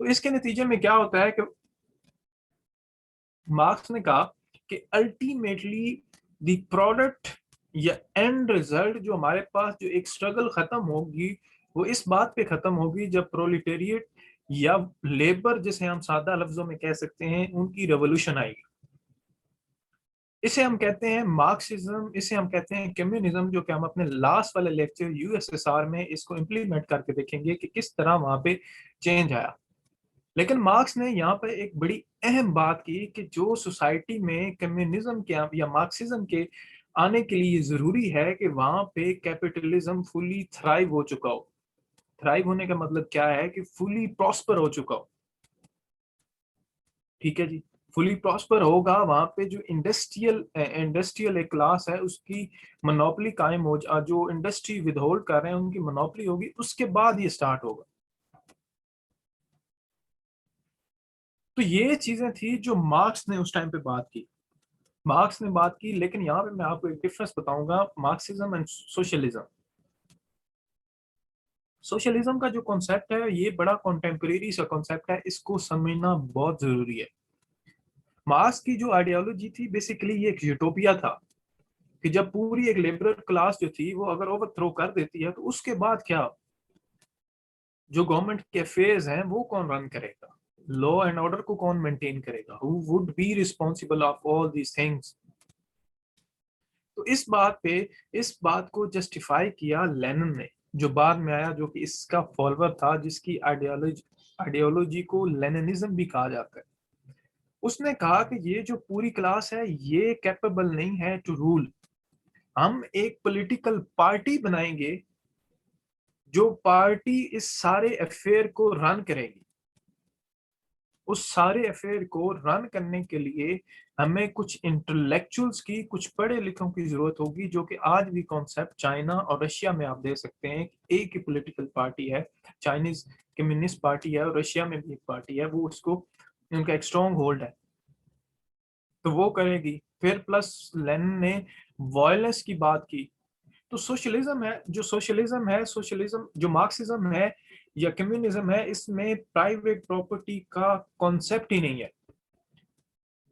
तो इसके नतीजे में क्या होता है कि मार्क्स ने कहा कि अल्टीमेटली द प्रोडक्ट या एंड रिजल्ट जो हमारे पास जो एक स्ट्रगल खत्म होगी वो इस बात पे खत्म होगी जब प्रोलिटेरिएट या लेबर, जिसे हम सादा लफ्जों में कह सकते हैं, उनकी रेवोल्यूशन आएगी। इसे हम कहते हैं मार्क्सिज्म, इसे हम कहते हैं कम्युनिज्म, जो कि हम अपने लास्ट वाले लेक्चर यूएसएसआर में इसको इम्प्लीमेंट करके देखेंगे कि किस तरह वहां पे चेंज आया। लेकिन मार्क्स ने यहाँ पर एक बड़ी अहम बात की कि जो सोसाइटी में कम्युनिज्म के या मार्क्सिज्म के आने के लिए जरूरी है कि वहां पे कैपिटलिज्म फुली थ्राइव हो चुका हो। थ्राइव होने का मतलब क्या है कि फुली प्रॉस्पर हो चुका हो। ठीक है जी, फुली प्रॉस्पर होगा वहां पे जो इंडस्ट्रियल एक क्लास है उसकी मोनोपोली कायम हो, जो इंडस्ट्री विदहोल्ड कर रहे हैं उनकी मोनोपोली होगी, उसके बाद ये स्टार्ट होगा। तो ये चीजें थी जो मार्क्स ने उस टाइम पे बात की। मार्क्स ने बात की, लेकिन यहाँ पे मैं आपको एक डिफरेंस बताऊंगा मार्क्सिज्म एंड सोशलिज्म। सोशलिज्म का जो कॉन्सेप्ट है ये बड़ा कॉन्टेम्परेरी सा कॉन्सेप्ट है, इसको समझना बहुत जरूरी है। मार्क्स की जो आइडियोलॉजी थी बेसिकली ये एक यूटोपिया था कि जब पूरी एक लिबरल क्लास जो थी वो अगर ओवरथ्रो कर देती है तो उसके बाद क्या, जो गवर्नमेंट के अफेयर्स हैं वो कौन रन करेगा, लॉ एंड ऑर्डर को कौन मेंटेन करेगा, who would be responsible of all these things. तो इस बात को जस्टिफाई किया लेनिन ने, जो बाद में आया, जो कि इसका फॉलोअर था, जिसकी आइडियोलॉजी को लेनिनिज्म भी कहा जाता है। उसने कहा कि ये जो पूरी क्लास है ये कैपेबल नहीं है टू रूल। हम एक पॉलिटिकल पार्टी बनाएंगे जो पार्टी इस सारे अफेयर को रन करेगी। उस सारे अफेयर को रन करने के लिए हमें कुछ इंटेलेक्चुअल्स की, कुछ पढ़े लिखों की जरूरत होगी, जो कि आज भी कॉन्सेप्ट चाइना और रशिया में आप देख सकते हैं कि एक ही पॉलिटिकल पार्टी है, चाइनीज कम्युनिस्ट पार्टी है, और रशिया में भी एक पार्टी है, वो उसको उनका एक स्ट्रॉन्ग होल्ड है, तो वो करेगी। फिर प्लस लेनिन ने वॉयलेंस की बात की। तो सोशलिज्म जो मार्क्सिज्म है या कम्युनिज्म है, इसमें प्राइवेट प्रॉपर्टी का कॉन्सेप्ट ही नहीं है।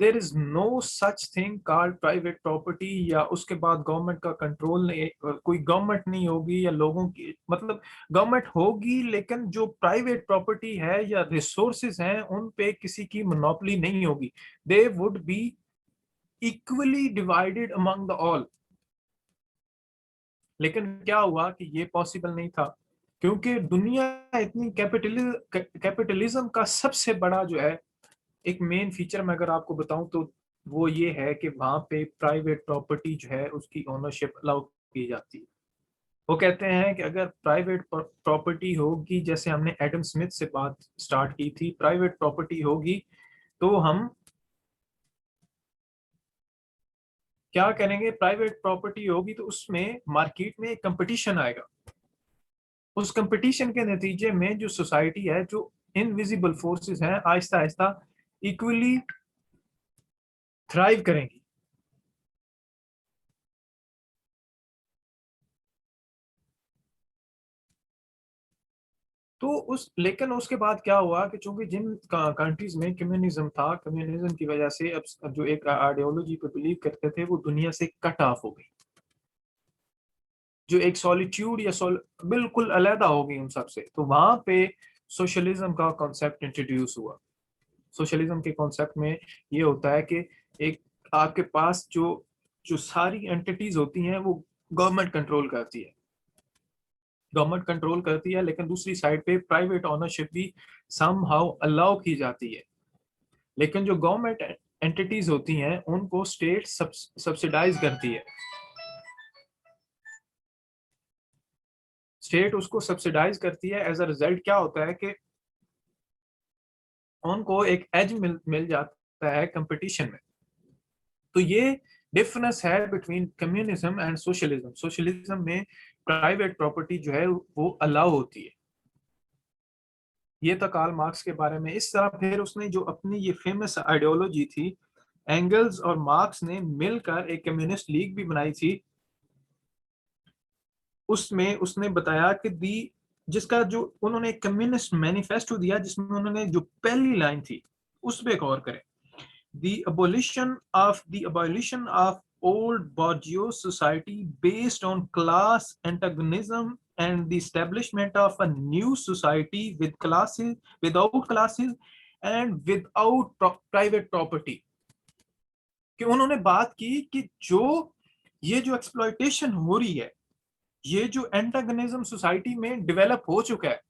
There is no such thing called private property, या उसके बाद गवर्नमेंट का कंट्रोल नहीं, कोई गवर्नमेंट नहीं होगी या लोगों की, मतलब गवर्नमेंट होगी लेकिन जो प्राइवेट प्रॉपर्टी है या रिसोर्सेज हैं उन पे किसी की मोनोपोली नहीं होगी। They would be equally divided among the all. लेकिन क्या हुआ कि ये पॉसिबल नहीं था, क्योंकि दुनिया इतनी कैपिटलिज्म का सबसे बड़ा जो है एक मेन फीचर मैं अगर आपको बताऊं तो वो ये है कि वहां पे प्राइवेट प्रॉपर्टी जो है उसकी ओनरशिप अलाउ की जाती है। वो कहते हैं कि अगर प्राइवेट प्रॉपर्टी होगी, जैसे हमने एडम स्मिथ से बात स्टार्ट की थी, प्राइवेट प्रॉपर्टी होगी तो हम क्या करेंगे, प्राइवेट प्रॉपर्टी होगी तो उसमें मार्केट में कंपटीशन आएगा। उस कंपटीशन के नतीजे में जो सोसाइटी है, जो इनविजिबल फोर्सेस हैं, आहिस्ता आहिस्ता इक्वली थ्राइव करेंगी। तो लेकिन उसके बाद क्या हुआ कि चूंकि जिन कंट्रीज में कम्युनिज्म था, कम्युनिज्म की वजह से अब जो एक आइडियोलॉजी पे बिलीव करते थे वो दुनिया से कट ऑफ हो गई, जो एक सॉलिट्यूड या बिल्कुल अलहदा हो गई उन सबसे। तो वहां पे सोशलिज्म का कॉन्सेप्ट इंट्रोड्यूस हुआ। सोशलिज्म के कॉन्सेप्ट में ये होता है कि एक आपके पास जो जो सारी एंटिटीज होती हैं वो गवर्नमेंट कंट्रोल करती है, लेकिन दूसरी साइड पे प्राइवेट ऑनरशिप भी समहाउ अलाउ की जाती है। लेकिन जो गवर्नमेंट एंटिटीज होती हैं उनको स्टेट सब्सिडाइज करती है, स्टेट उसको सब्सिडाइज करती है। एज अ रिजल्ट क्या होता है कि उनको एक एज मिल जाता है कंपटीशन में। तो ये डिफरेंस है between communism and socialism. Socialism में प्राइवेट प्रॉपर्टी जो है वो अलाउ होती है। ये था कार्ल मार्क्स के बारे में। इस तरह फिर उसने जो अपनी ये फेमस आइडियोलॉजी थी, एंगल्स और मार्क्स ने मिलकर एक कम्युनिस्ट लीग भी बनाई थी। उसमें उसने बताया कि दी जिसका जो उन्होंने एक कम्युनिस्ट मैनिफेस्टो दिया, जिसमें उन्होंने जो पहली लाइन थी उस पे गौर करें। The abolition of old bourgeois society based on class antagonism and the establishment of a new society with classes, without classes and without private property। कि उन्होंने बात की कि जो ये जो एक्सप्लॉयटेशन हो रही है, ये जो एंटागनिज्म सोसाइटी में डेवलप हो चुका है,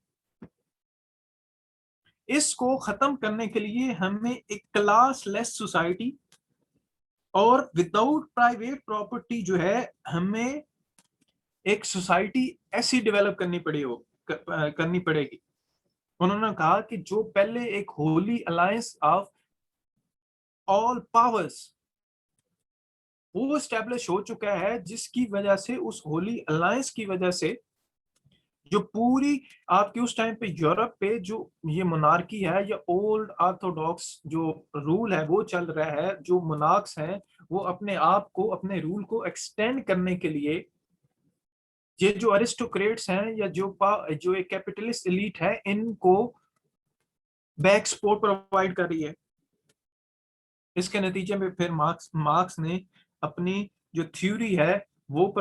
इसको खत्म करने के लिए हमें एक क्लास लेस सोसाइटी और विदाउट प्राइवेट प्रॉपर्टी जो है, हमें एक सोसाइटी ऐसी डेवलप करनी पड़ेगी। उन्होंने कहा कि जो पहले एक Holi alliance of all powers वो स्टैब्लिश हो चुका है, जिसकी वजह से उस होली अलायंस की वजह से जो पूरी आपके उस टाइम पे यूरोप पे जो ये मोनार्की है या ओल्ड ऑर्थोडॉक्स जो रूल है वो चल रहा है, जो मोनार्क्स हैं वो अपने आप को, अपने रूल को एक्सटेंड करने के लिए ये जो अरिस्टोक्रेट्स हैं या जो एक कैपिटलिस्ट एलीट है, इनको बैक सपोर्ट प्रोवाइड कर रही है। इसके नतीजे में फिर मार्क्स ने अपनी जो थ्योरी है वो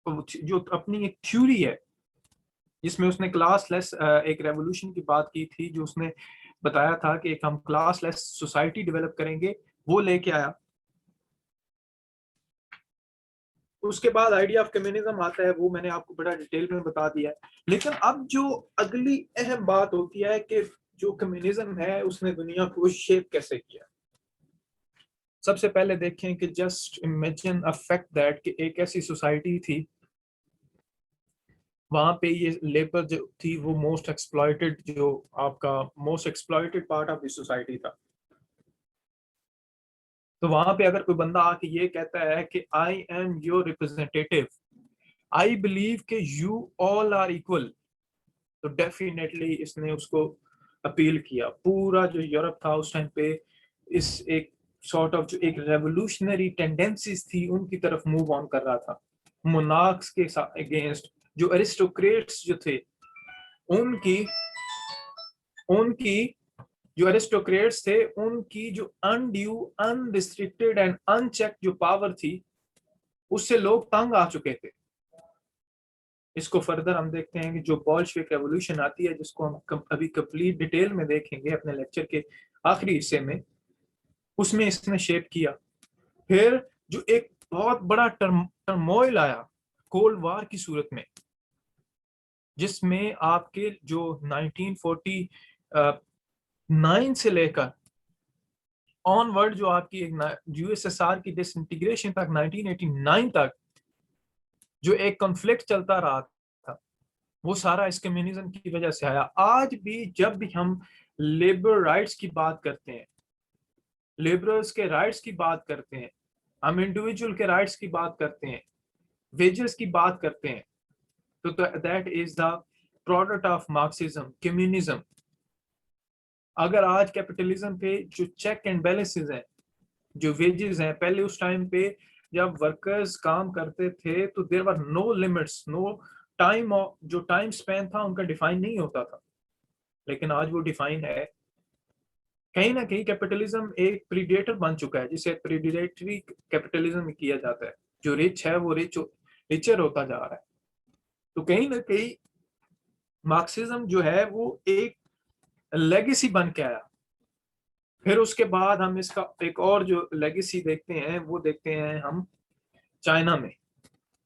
जो अपनी एक थ्योरी है जिसमें उसने क्लास लेस एक रेवोल्यूशन की बात की थी, जो उसने बताया था कि एक हम क्लास लेस सोसाइटी डेवलप करेंगे, वो लेके आया। उसके बाद आइडिया ऑफ कम्युनिज्म आता है, वो मैंने आपको बड़ा डिटेल में बता दिया है। लेकिन अब जो अगली अहम बात होती है कि जो कम्युनिज्म है उसने दुनिया को शेप कैसे किया। सबसे पहले देखें कि just imagine a fact that कि एक ऐसी सोसाइटी थी, वहां पे ये लेबर जो थी वो मोस्ट एक्सप्लॉइटेड, जो आपका most exploited part of the society था। तो वहां पे अगर कोई बंदा आके ये कहता है कि I am your representative, I believe कि यू ऑल आर इक्वल, तो डेफिनेटली इसने उसको अपील किया। पूरा जो यूरोप था उस टाइम पे इस एक सॉर्ट ऑफ जो एक रेवोल्यूशनरी टेंडेंसीज थी उनकी तरफ मूव ऑन कर रहा था। मोनार्क्स के अगेंस्ट जो एरिस्टोक्रेट्स जो थे, उनकी उनकी जो एरिस्टोक्रेट्स थे उनकी जो अनड्यू, अनरिस्ट्रिक्टेड एंड अनचेक जो पावर थी, उससे लोग तंग आ चुके थे। इसको फर्दर हम देखते हैं कि जो बोल्शेविक रेवोल्यूशन आती है, जिसको हम अभी कंप्लीट डिटेल में देखेंगे अपने लेक्चर के आखिरी हिस्से में, उसमें इसने शेप किया। फिर जो एक बहुत बड़ा टर्मोइल आया कोल्ड वार की सूरत में, जिसमें आपके जो 1949 से लेकर ऑनवर्ड जो आपकी एक यूएसएसआर की डिसइंटीग्रेशन तक 1989 तक जो एक कॉन्फ्लिक्ट चलता रहा था, वो सारा इस कम्युनिज्म की वजह से आया। आज भी जब भी हम लेबर राइट्स की बात करते हैं, लेबरर्स के राइट्स की बात करते हैं, हम इंडिविजुअल के राइट्स की बात करते हैं, वेजेस की बात करते हैं, तो that is the product of Marxism, communism. अगर आज कैपिटलिज्म पे जो चेक एंड बैलेंसेस हैं, जो वेजेस हैं, पहले उस टाइम पे जब वर्कर्स काम करते थे तो there were no limits, no time, जो टाइम स्पैन था उनका डिफाइन नहीं होता था, लेकिन आज वो डिफाइन है। कहीं ना कहीं कैपिटलिज्म एक प्रीडेटर बन चुका है, जिसे प्रीडेटरी कैपिटलिज्म किया जाता है। जो रिच है वो रिचर होता जा रहा है। तो कहीं ना कहीं मार्क्सिज्म जो है वो एक लेगेसी बन के आया। फिर उसके बाद हम इसका एक और जो लेगेसी देखते हैं वो देखते हैं हम चाइना में।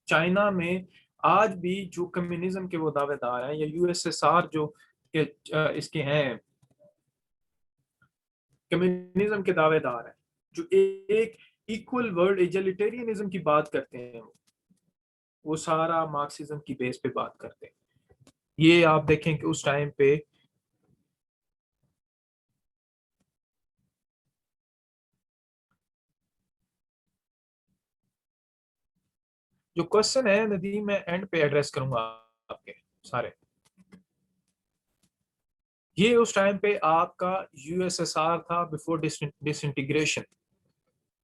चाइना में आज भी जो कम्युनिज्म के वो दावेदार हैं, या यूएसएसआर जो इसके हैं कम्युनिज्म के दावेदार हैं, जो एक इक्वल वर्ल्ड एगलिटेरियनिज्म की बात करते हैं, वो सारा मार्क्सिज्म की बेस पे बात करते हैं। ये आप देखें कि उस टाइम पे जो क्वेश्चन है नदीम, मैं एंड पे एड्रेस करूंगा आपके सारे। ये उस टाइम पे आपका यूएसएसआर था बिफोर डिसइंटीग्रेशन।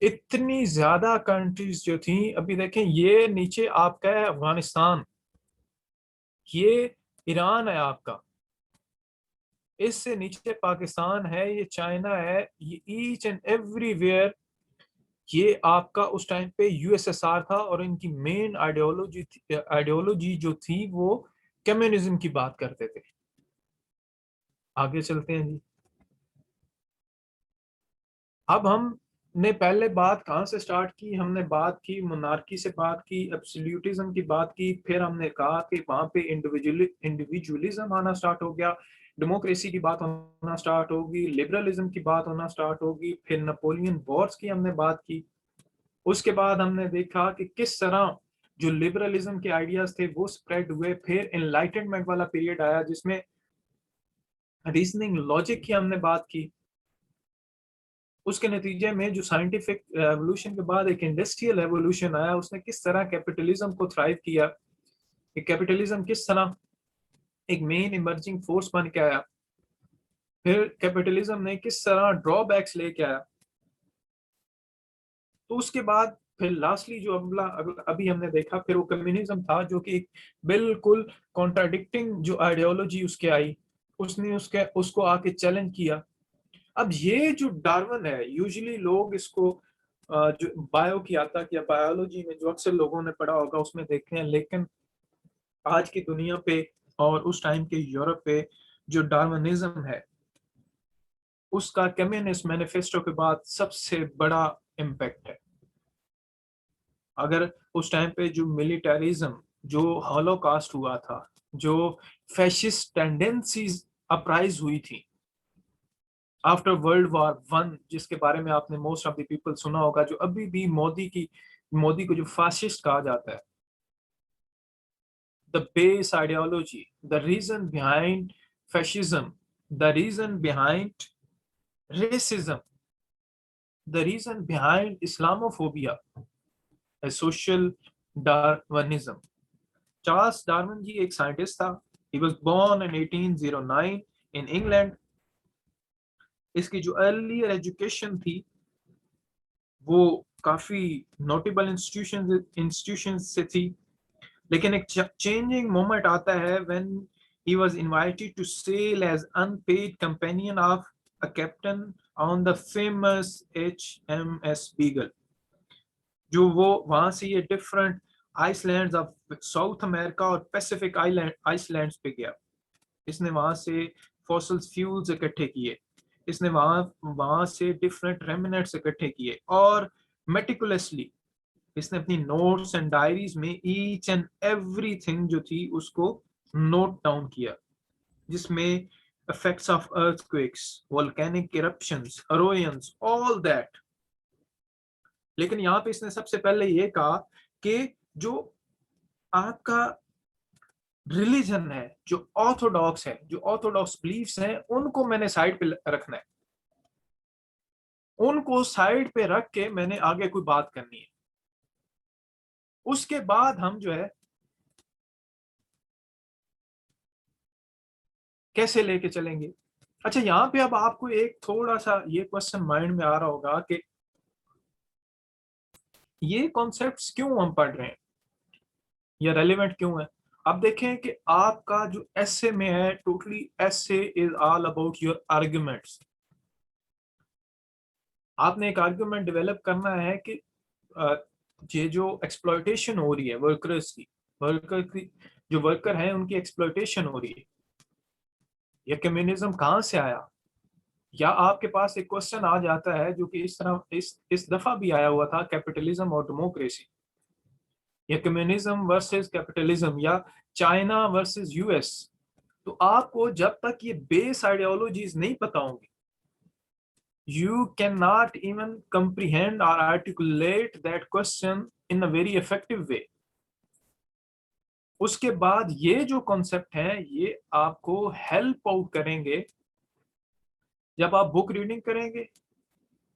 इतनी ज्यादा कंट्रीज जो थी, अभी देखें ये नीचे आपका है अफगानिस्तान, ये ईरान है आपका, इससे नीचे पाकिस्तान है, ये चाइना है, ये ईच एंड एवरीवेयर ये आपका उस टाइम पे यूएसएसआर था, और इनकी मेन आइडियोलॉजी जो थी वो कम्युनिज्म की बात करते थे। आगे चलते हैं जी। अब हमने पहले बात कहाँ से स्टार्ट की, हमने बात की मोनार्की से, बात की एब्सोल्यूटिज्म की बात की, फिर हमने कहा कि वहां पे इंडिविजुअलिज्म आना स्टार्ट हो गया, डेमोक्रेसी की बात होना स्टार्ट होगी, लिबरलिज्म की बात होना स्टार्ट होगी, फिर नेपोलियन वॉर्स की हमने बात की। उसके बाद हमने देखा कि किस तरह जो लिबरलिज्म के आइडियाज थे वो स्प्रेड हुए, फिर एनलाइटनमेंट वाला पीरियड आया जिसमें रीजनिंग लॉजिक की हमने बात की। उसके नतीजे में जो साइंटिफिक रेवोल्यूशन के बाद एक इंडस्ट्रियल रेवोल्यूशन आया, उसने किस तरह कैपिटलिज्म को थ्राइव किया, कि कैपिटलिज्म किस तरह एक मेन इमर्जिंग फोर्स बन के आया, फिर कैपिटलिज्म ने किस तरह ड्रॉबैक्स लेके आया। तो उसके बाद फिर लास्टली जो अभी हमने देखा, फिर वो कम्युनिज्म था जो कि बिल्कुल कॉन्ट्राडिक्टिंग जो आइडियोलॉजी उसके आई, उसने उसको आके चैलेंज किया। अब ये जो डार्विन है, यूजुअली लोग इसको जो बायो की आता या बायोलॉजी में जो अक्सर लोगों ने पढ़ा होगा उसमें देखते हैं, लेकिन आज की दुनिया पे और उस टाइम के यूरोप पे जो डार्विनिज्म है उसका कम्युनिस्ट मैनिफेस्टो के बाद सबसे बड़ा इम्पैक्ट है। अगर उस टाइम पे जो मिलिटरिज्म, जो हॉलोकास्ट हुआ था, जो फैशिस्ट टेंडेंसीज अपराइज हुई थी आफ्टर वर्ल्ड वॉर वन, जिसके बारे में आपने मोस्ट ऑफ द पीपल सुना होगा, जो अभी भी मोदी को जो फासिस्ट कहा जाता है, the base ideology, the reason behind fascism, the reason behind racism, the reason behind Islamophobia, a social Darwinism. Charles Darwin ji एक साइंटिस्ट था। He was born in 1809 in England. इसकी जो अर्लियर एजुकेशन थी वो काफी नोटेबल इंस्टीट्यूशन से थी, लेकिन एक चेंजिंग मोमेंट आता है when he was invited to sail as unpaid companion of a captain on the famous HMS Beagle। जो वो वहां से ये different islands of south America और पैसिफिक आइसलैंड्स पे गया। इसने वहां से फॉसिल फ्यूल्स इकट्ठे किए, इसने वहां वहां से डिफरेंट रेमिनेट्स इकट्ठे किए, और मेटिकुलसली इसने अपनी नोट्स एंड डायरीज में ईच एंड एवरीथिंग जो थी उसको नोट डाउन किया, जिसमें effects of earthquakes, volcanic eruptions, erosions, all that. लेकिन यहाँ पे इसने सबसे पहले ये कहा कि जो आपका रिलीजन है, जो ऑर्थोडॉक्स बिलीफ्स हैं, उनको मैंने साइड पे रखना है, उनको साइड पे रख के मैंने आगे कोई बात करनी है। उसके बाद हम जो है कैसे लेके चलेंगे। अच्छा, यहाँ पे अब आपको एक थोड़ा सा ये क्वेश्चन माइंड में आ रहा होगा कि ये कॉन्सेप्ट्स क्यों हम पढ़ रहे हैं, ये रेलिवेंट क्यों है। अब देखें कि आपका जो एसे में है, totally essay is all about your arguments. आपने एक आर्ग्यूमेंट डेवलप करना है कि ये जो एक्सप्लॉयटेशन हो रही है वर्कर की जो वर्कर हैं उनकी एक्सप्लॉयटेशन हो रही है, ये कम्युनिज्म कहाँ से आया। या आपके पास एक क्वेश्चन आ जाता है जो कि इस तरह इस दफा भी आया हुआ था, कैपिटलिज्म और डेमोक्रेसी, या कम्युनिज्म वर्सेस कैपिटलिज्म, या चाइना वर्सेस यूएस। तो आपको जब तक ये बेस आइडियोलॉजीज नहीं पता होंगी, you cannot even comprehend or articulate that question in a very effective way। उसके बाद ये जो कॉन्सेप्ट है ये आपको हेल्प आउट करेंगे जब आप बुक रीडिंग करेंगे।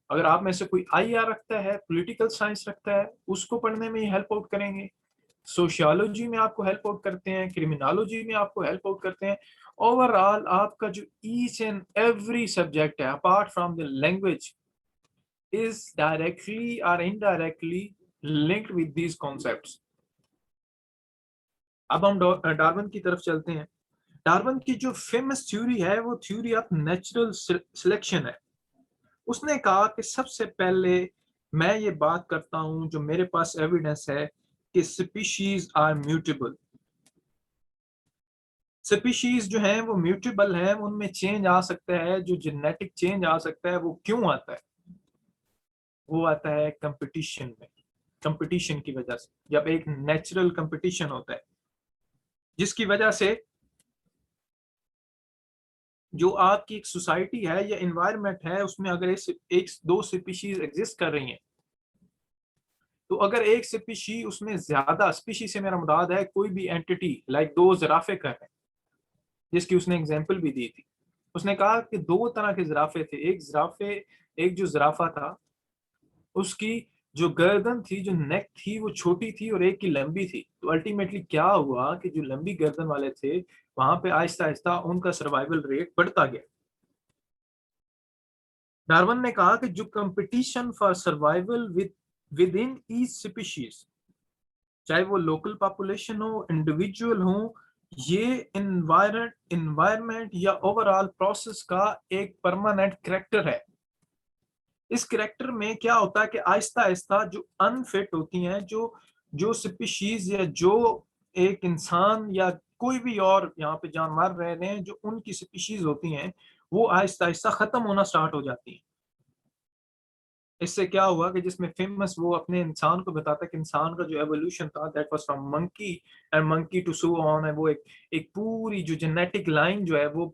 अगर आप में से कोई आईआर रखता है, पॉलिटिकल साइंस रखता है, उसको पढ़ने में हेल्प आउट करेंगे। सोशियोलॉजी में आपको हेल्प आउट करते हैं, क्रिमिनोलॉजी में आपको हेल्प आउट करते हैं। ओवरऑल आपका जो ईच एंड एवरी सब्जेक्ट है apart from the language is directly or indirectly linked with these concepts। अब हम डार्विन की तरफ चलते हैं। डार्विन की जो फेमस थ्योरी है वो थ्योरी ऑफ नेचुरल सिलेक्शन है। उसने कहा कि सबसे पहले मैं ये बात करता हूं, जो मेरे पास एविडेंस है कि स्पीशीज आर म्यूटेबल। स्पीशीज जो है वो म्यूटेबल है, उनमें चेंज आ सकता है। जो जेनेटिक चेंज आ सकता है वो क्यों आता है? वो आता है कंपटीशन में, कंपटीशन की वजह से। जब एक नेचुरल कंपटीशन होता है जिसकी वजह से जो आपकी एक सोसाइटी है या एनवायरनमेंट है उसमें अगर एक दो स्पीशीज एग्जिस्ट कर रही हैं, तो अगर एक स्पीशी उसमें ज्यादा, स्पीशी से मेरा मुराद है कोई भी एंटिटी, लाइक दो जिराफे कर रहे हैं, जिसकी उसने एग्जांपल भी दी थी। उसने कहा कि दो तरह के जिराफे थे। एक जो जिराफा था उसकी जो गर्दन थी, जो नेक थी, वो छोटी थी और एक की लंबी थी। तो अल्टीमेटली क्या हुआ कि जो लंबी गर्दन वाले थे वहां पे आहिस्ता आहिस्ता उनका सर्वाइवल रेट बढ़ता गया। डार्विन ने कहा कि जो competition for survival with in each species, चाहे वो लोकल पॉपुलेशन हो, इंडिविजुअल हो, ये इन्वायरमेंट या ओवरऑल प्रोसेस का एक परमानेंट करेक्टर है। इस करेक्टर में क्या होता है कि आहिस्ता आहिस्ता जो अनफिट होती हैं, जो जो स्पीशीज या जो एक इंसान या कोई भी और यहाँ पे जानवर रह रहे हैं, जो उनकी स्पीशीज होती हैं, वो आहिस्ता आहिस्ता खत्म होना स्टार्ट हो जाती हैं। इससे क्या हुआ कि जिसमें फेमस वो अपने इंसान को बताता है कि इंसान का जो एवोल्यूशन था that was from monkey and monkey to so on है। वो एक पूरी जो जेनेटिक लाइन जो है वो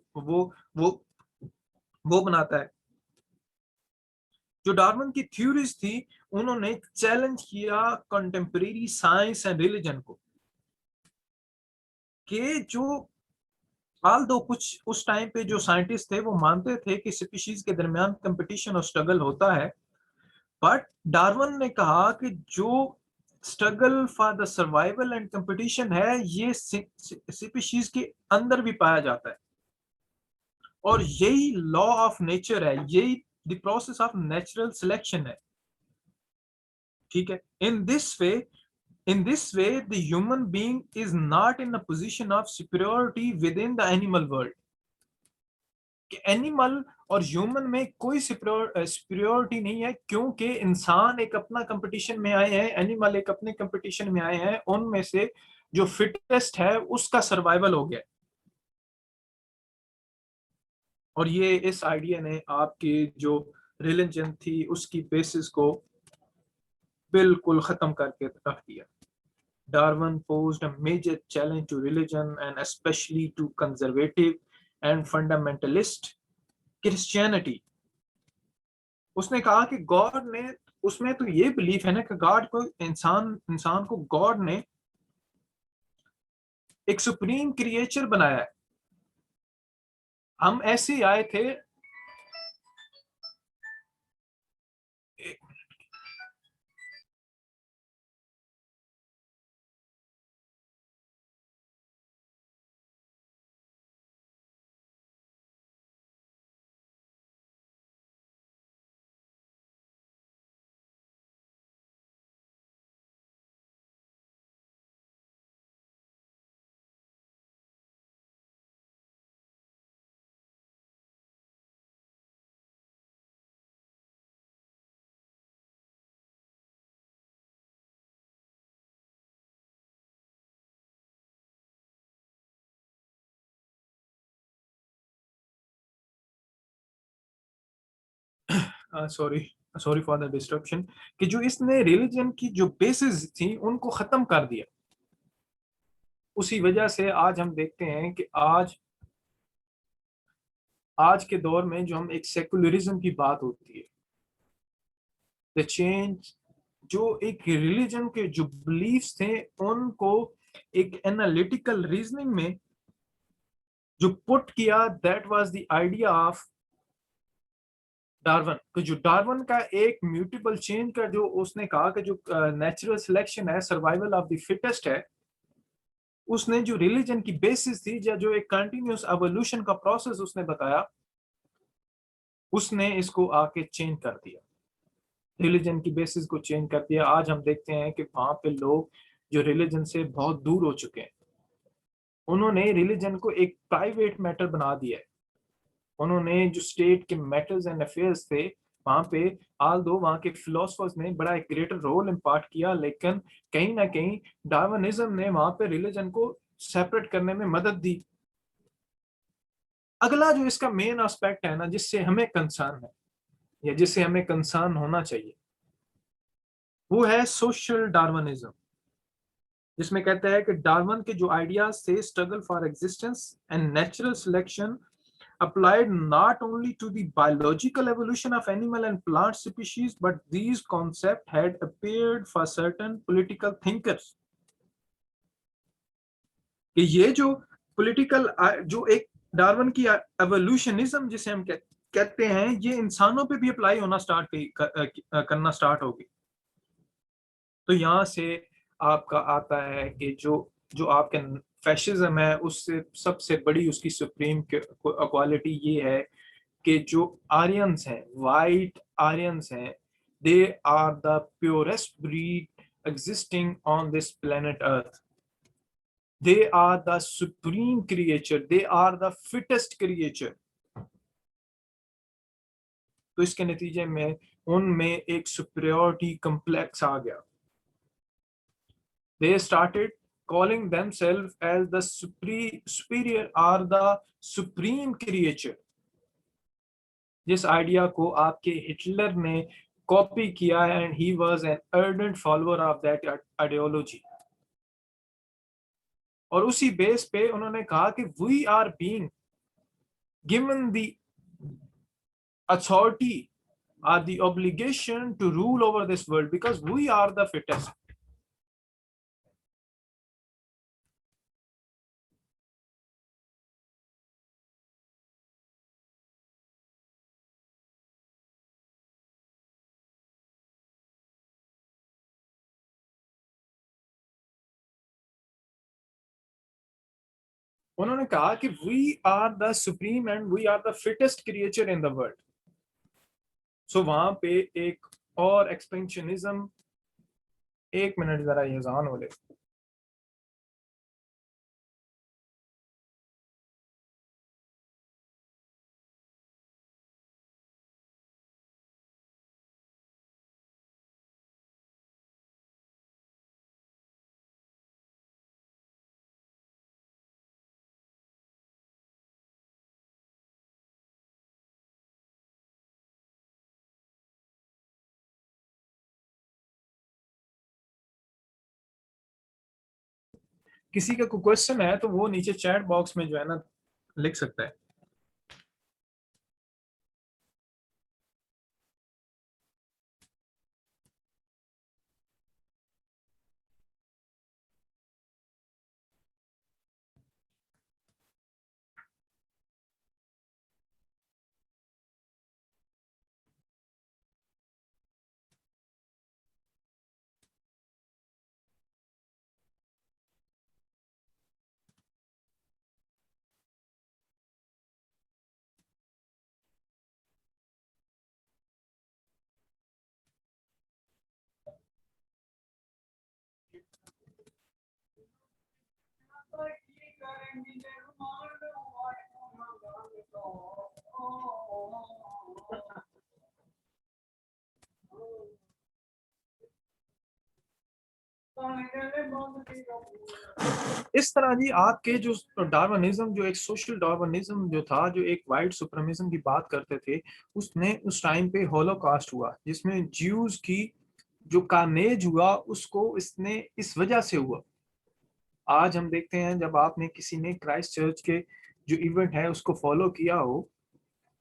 वो बनाता है। जो डार्विन की थ्योरीज थी, उन्होंने चैलेंज किया कंटेम्परेरी साइंस एंड रिलीजन को, कि जो हाल दो कुछ उस टाइम पे जो साइंटिस्ट थे वो मानते थे कि स्पीशीज के दरमियान कंपटीशन और स्ट्रगल होता है, बट डार्विन ने कहा कि जो struggle for the survival and competition है ये स्पीशीज के अंदर भी पाया जाता है, और यही लॉ ऑफ नेचर है, यही the process of natural selection है। ठीक है। In this way the human being is not in a position of superiority with in the animal world. कि एनिमल और ह्यूमन में कोई सुपीरियोरिटी नहीं है, क्योंकि इंसान एक अपना कंपटीशन में आए हैं, एनिमल एक अपने कंपटीशन में आए हैं, उनमें से जो फिटेस्ट है उसका सर्वाइवल हो गया। और ये इस आइडिया ने आपकी जो रिलीजन थी उसकी बेसिस को बिल्कुल खत्म करके रख दिया। Darwin posed a major challenge to religion and especially to conservative and fundamentalist Christianity। उसने कहा कि गॉड ने, उसमें तो ये बिलीफ है ना कि गॉड को, इंसान इंसान को गॉड ने एक सुप्रीम क्रिएचर बनाया है। हम ऐसे ही आए थे। Sorry sorry for the disruption. कि जो इसने रिलीजन की जो बेसिस थी उनको खत्म कर दिया। उसी वजह से आज हम देखते हैं कि आज के दौर में जो हम एक सेकुलरिज्म की बात होती है, द चेंज, जो एक रिलीजन के जो बिलीफ्स थे उनको एक एनालिटिकल रीजनिंग में जो पुट किया, that was the idea of Darwin. तो जो डार्विन का एक म्यूटेबल चेंज का जो उसने कहा कि जो नेचुरल सिलेक्शन है, सर्वाइवल ऑफ द फिटेस्ट है, उसने जो रिलीजन की बेसिस थी या जो एक कंटिन्यूस एवोल्यूशन का प्रोसेस उसने बताया, उसने इसको आके चेंज कर दिया, रिलीजन की बेसिस को चेंज कर दिया। आज हम देखते हैं कि वहां पे लोग जो रिलीजन से बहुत दूर हो चुके हैं। उन्होंने रिलीजन को एक प्राइवेट मैटर बना दिया है। उन्होंने जो स्टेट के मैटर्स एंड अफेयर्स थे वहां पे, आल दो वहां के फिलोसफर्स ने बड़ा एक ग्रेटर रोल इम्पार्ट किया, लेकिन कहीं ना कहीं डार्विनिज्म ने वहां पे रिलीजन को सेपरेट करने में मदद दी। अगला जो इसका मेन एस्पेक्ट है ना, जिससे हमें कंसर्न है या जिससे हमें कंसर्न होना चाहिए, वो है सोशल डार्विनिज्म, जिसमें कहता है कि डार्विन के जो आइडियाज थे, struggle for existence and natural selection, applied not only to the biological evolution of animal and plant species, but these concepts had appeared for certain political thinkers। कि ये जो पॉलिटिकल जो एक डार्विन की एवोल्यूशनिज्म जिसे हम कहते हैं, ये इंसानों पे भी अप्लाई होना करना स्टार्ट होगी। तो यहाँ से आपका आता है कि जो जो आपके फैशिज्म है, उससे सबसे बड़ी उसकी सुप्रीम क्वालिटी ये है कि जो आर्यंस हैं, वाइट आर्यंस हैं, they are the purest breed existing on this planet earth. They are the supreme creature, they are the fittest creature. तो इसके नतीजे में उनमें एक सुपीरियरिटी कॉम्प्लेक्स आ गया। They started calling themselves as the superior or the supreme creature। जिस idea को आपके हिटलर ने कॉपी किया, and he was an ardent follower of that ideology. और उसी बेस पे उन्होंने कहा कि we are being given the authority or the obligation to rule over this world because we are the fittest। उन्होंने कहा कि we are the supreme and we are the fittest creature in the world. So वहां पे एक और expansionism, एक minute जरा ये जान हो ले। किसी का कोई क्वेश्चन है तो वो नीचे चैट बॉक्स में जो है ना लिख सकता है। इस तरह जी आपके जो डार्विनिज्म, जो एक सोशल डार्विनिज्म जो था, जो एक वाइट सुप्रीमिज्म की बात करते थे, उसने उस टाइम पे होलोकॉस्ट हुआ, जिसमें ज्यूज की जो कार्नेज हुआ उसको इसने इस वजह से हुआ। आज हम देखते हैं जब आपने किसी ने क्राइस्ट चर्च के जो इवेंट है उसको फॉलो किया हो,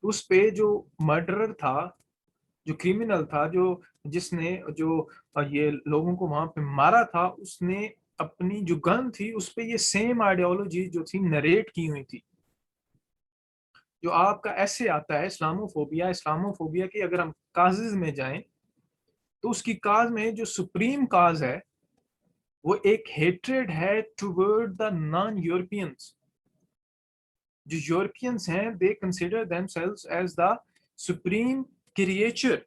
उस पे जो मर्डरर था, जो क्रिमिनल था, जो जिसने जो ये लोगों को वहां पे मारा था, उसने अपनी जो गन थी उस पे ये सेम आइडियोलॉजी जो थी नरेट की हुई थी। जो आपका ऐसे आता है इस्लामोफोबिया, इस्लामोफोबिया की अगर हम काजेज में जाएं तो उसकी काज में जो सुप्रीम काज है वो एक हेट्रेड है टुवर्ड द नॉन यूरोपियंस। जो यूरोपियंस हैं, they consider themselves as the supreme creature.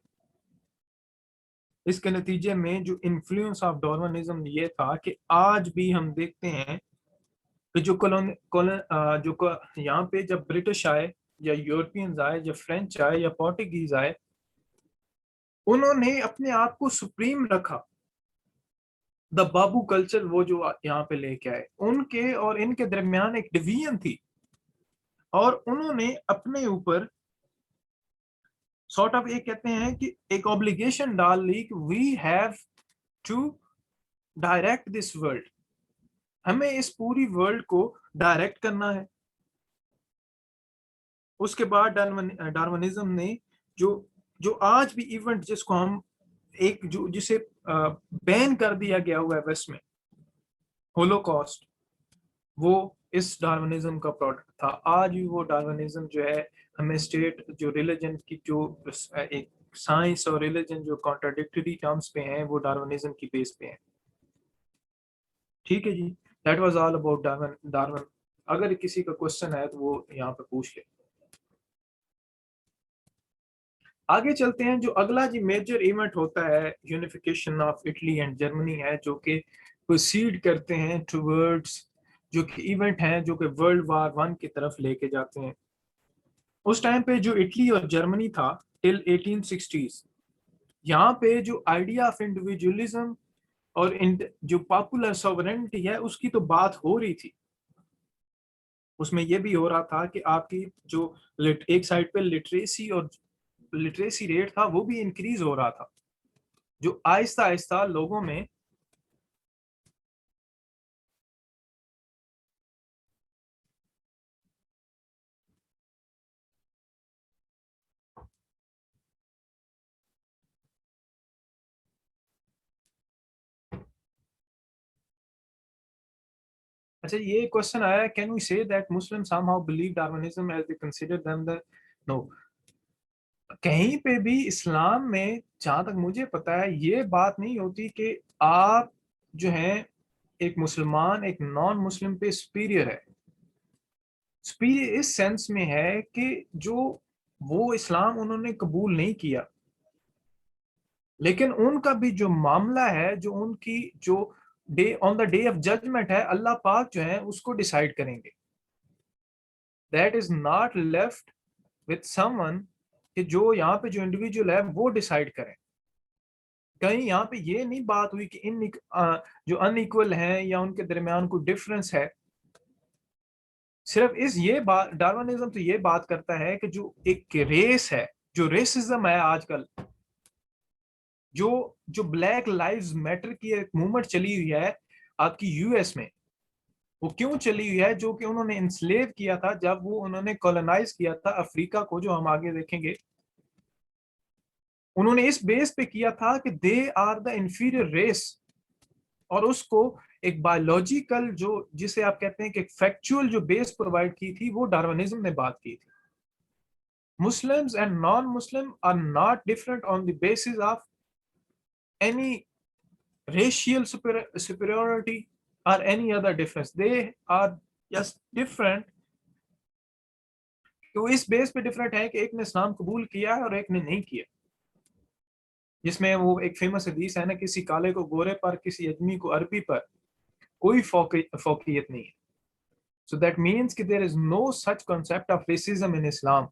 इसके नतीजे में जो इन्फ्लुएंस ऑफ डार्विनिज्म ये था कि आज भी हम देखते हैं कि यहाँ पे जब ब्रिटिश आए या यूरोपियंस आए या फ्रेंच आए या पोर्टुगीज आए, उन्होंने अपने आप को सुप्रीम रखा। द बाबू कल्चर वो जो यहाँ पे लेके आए, उनके और इनके दरमियान एक डिवीजन थी, और उन्होंने अपने ऊपर सॉर्ट ऑफ एक कहते हैं कि एक ऑब्लिगेशन डाल ली कि we have to direct this world, हमें इस पूरी वर्ल्ड को डायरेक्ट करना है। उसके बाद डार्विनिज्म ने जो जो आज भी इवेंट जिसको हम एक जो जिसे बैन कर दिया गया हुआ है वेस्ट में, होलोकॉस्ट, वो इस डार्विनिज्म का प्रोडक्ट था। आज भी वो डार्विनिज्म जो है हमें स्टेट जो रिलीजन की जो एक साइंस और रिलीजन जो कॉन्ट्राडिक्टरी टर्म्स पे हैं वो डार्विनिज्म की बेस पे हैं। ठीक है जी, that was all about Darwin. अगर किसी का क्वेश्चन है तो वो यहाँ पे पूछ ले। आगे चलते हैं। जो अगला जी मेजर इवेंट होता है unification of Italy and Germany है, जो कि प्रोसीड करते हैं टुवर्ड्स, जो कि इवेंट हैं जो कि वर्ल्ड वार वन की तरफ लेके जाते हैं। उस टाइम पे जो इटली और जर्मनी था टिल 1860s, यहाँ पे जो आइडिया ऑफ इंडिविजुअलिज्म और जो पॉपुलर सॉवरेनिटी है उसकी तो बात हो रही थी। उसमें यह भी हो रहा था कि आपकी जो एक साइड पे लिटरेसी रेट था वो भी इंक्रीज हो रहा था, जो आहिस्ता आहिस्ता लोगों में अच्छा ये क्वेश्चन आया, can we say that Muslim somehow believe Darwinism as they consider them the no. कहीं पे भी इस्लाम में जहां तक मुझे पता है ये बात नहीं होती कि आप जो है एक मुसलमान एक नॉन मुस्लिम पे सुपीरियर है। सुपीरियर इस सेंस में है कि जो वो इस्लाम उन्होंने कबूल नहीं किया, लेकिन उनका भी जो मामला है, जो उनकी जो day on the day of judgement है, अल्लाह पाक जो है उसको डिसाइड करेंगे। That is not left with someone कि जो यहाँ पे जो इंडिविजुअल है वो डिसाइड करें। कहीं यहाँ पे ये नहीं बात हुई कि इन जो अनइक्वल हैं या उनके दरमियान कोई डिफरेंस है। सिर्फ इस ये बात डार्विनिज्म तो ये बात करता है कि जो एक रेस है, जो रेसिज्म है आजकल, जो जो ब्लैक लाइव्स मैटर की एक मूवमेंट चली हुई है आपकी यूएस में, वो क्यों चली हुई है? जो कि उन्होंने इंस्लेव किया था जब वो उन्होंने कॉलोनाइज किया था अफ्रीका को, जो हम आगे देखेंगे। उन्होंने इस बेस पे किया था कि they are the inferior race, और उसको एक बायोलॉजिकल जो जिसे आप कहते हैं कि एक फैक्चुअल जो बेस प्रोवाइड की थी वो डार्विनिज्म ने बात की थी। Muslims and non-Muslim are not different on the basis of any racial superiority or any other difference. They are just different। तो इस बेस पे डिफरेंट है कि एक ने इस्लाम कबूल किया है और एक ने नहीं किया। जिसमें वो एक फेमस हदीस है ना, किसी काले को गोरे पर, किसी अजमी को अरबी पर कोई फौकियत नहीं है। So that means कि there is no such concept of racism in Islam.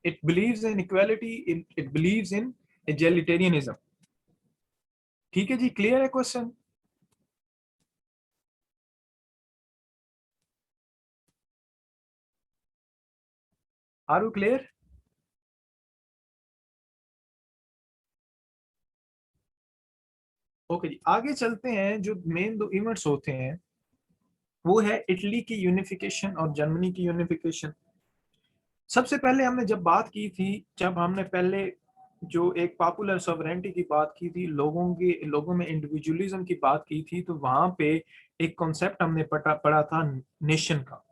It believes in equality, it believes in egalitarianism। ठीक है जी, क्लियर है question? Are you clear? Okay जी, आगे चलते हैं। जो मेन दो इवेंट्स होते हैं वो है इटली की यूनिफिकेशन और जर्मनी की यूनिफिकेशन। सबसे पहले हमने जब बात की थी, जब हमने पहले जो एक पॉपुलर सॉवरेनिटी की बात की थी, लोगों में इंडिविजुअलिज्म की बात की थी, तो वहां पे एक कॉन्सेप्ट हमने पढ़ा था नेशन का,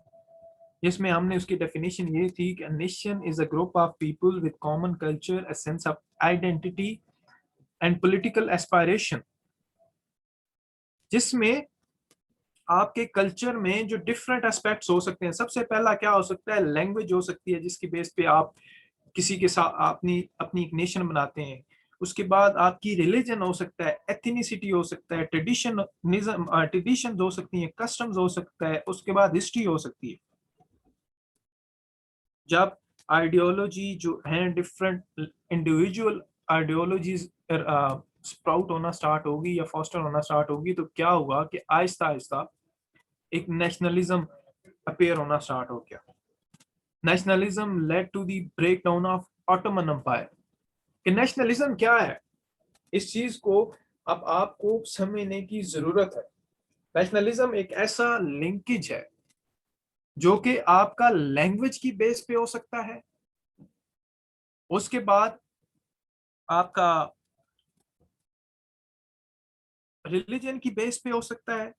जिसमें हमने उसकी डेफिनेशन ये थी कि nation is a group of people with common culture, a sense of identity and political aspiration, जिसमें आपके कल्चर में जो डिफरेंट एस्पेक्ट्स हो सकते हैं। सबसे पहला क्या हो सकता है? लैंग्वेज हो सकती है, जिसकी बेस पे आप किसी के साथ अपनी अपनी एक नेशन बनाते हैं। उसके बाद आपकी रिलीजन हो सकता है, एथनिसिटी हो सकता है, ट्रेडिशन हो सकती है, कस्टम्स हो सकता है, उसके बाद हिस्ट्री हो सकती है। जब आइडियोलॉजी जो है डिफरेंट इंडिविजुअल आइडियोलॉजीज स्प्राउट होना स्टार्ट होगी या फॉस्टर होना स्टार्ट होगी, तो क्या हुआ कि आहिस्ता आहिस्ता एक नेशनलिज्म अपेयर होना स्टार्ट हो गया। Nationalism led to the breakdown of Ottoman empire. कि नेशनलिज्म क्या है, इस चीज को अब आपको समझने की जरूरत है। नेशनलिज्म एक ऐसा लिंकेज है जो कि आपका लैंग्वेज की बेस पे हो सकता है, उसके बाद आपका रिलीजन की बेस पे हो सकता है,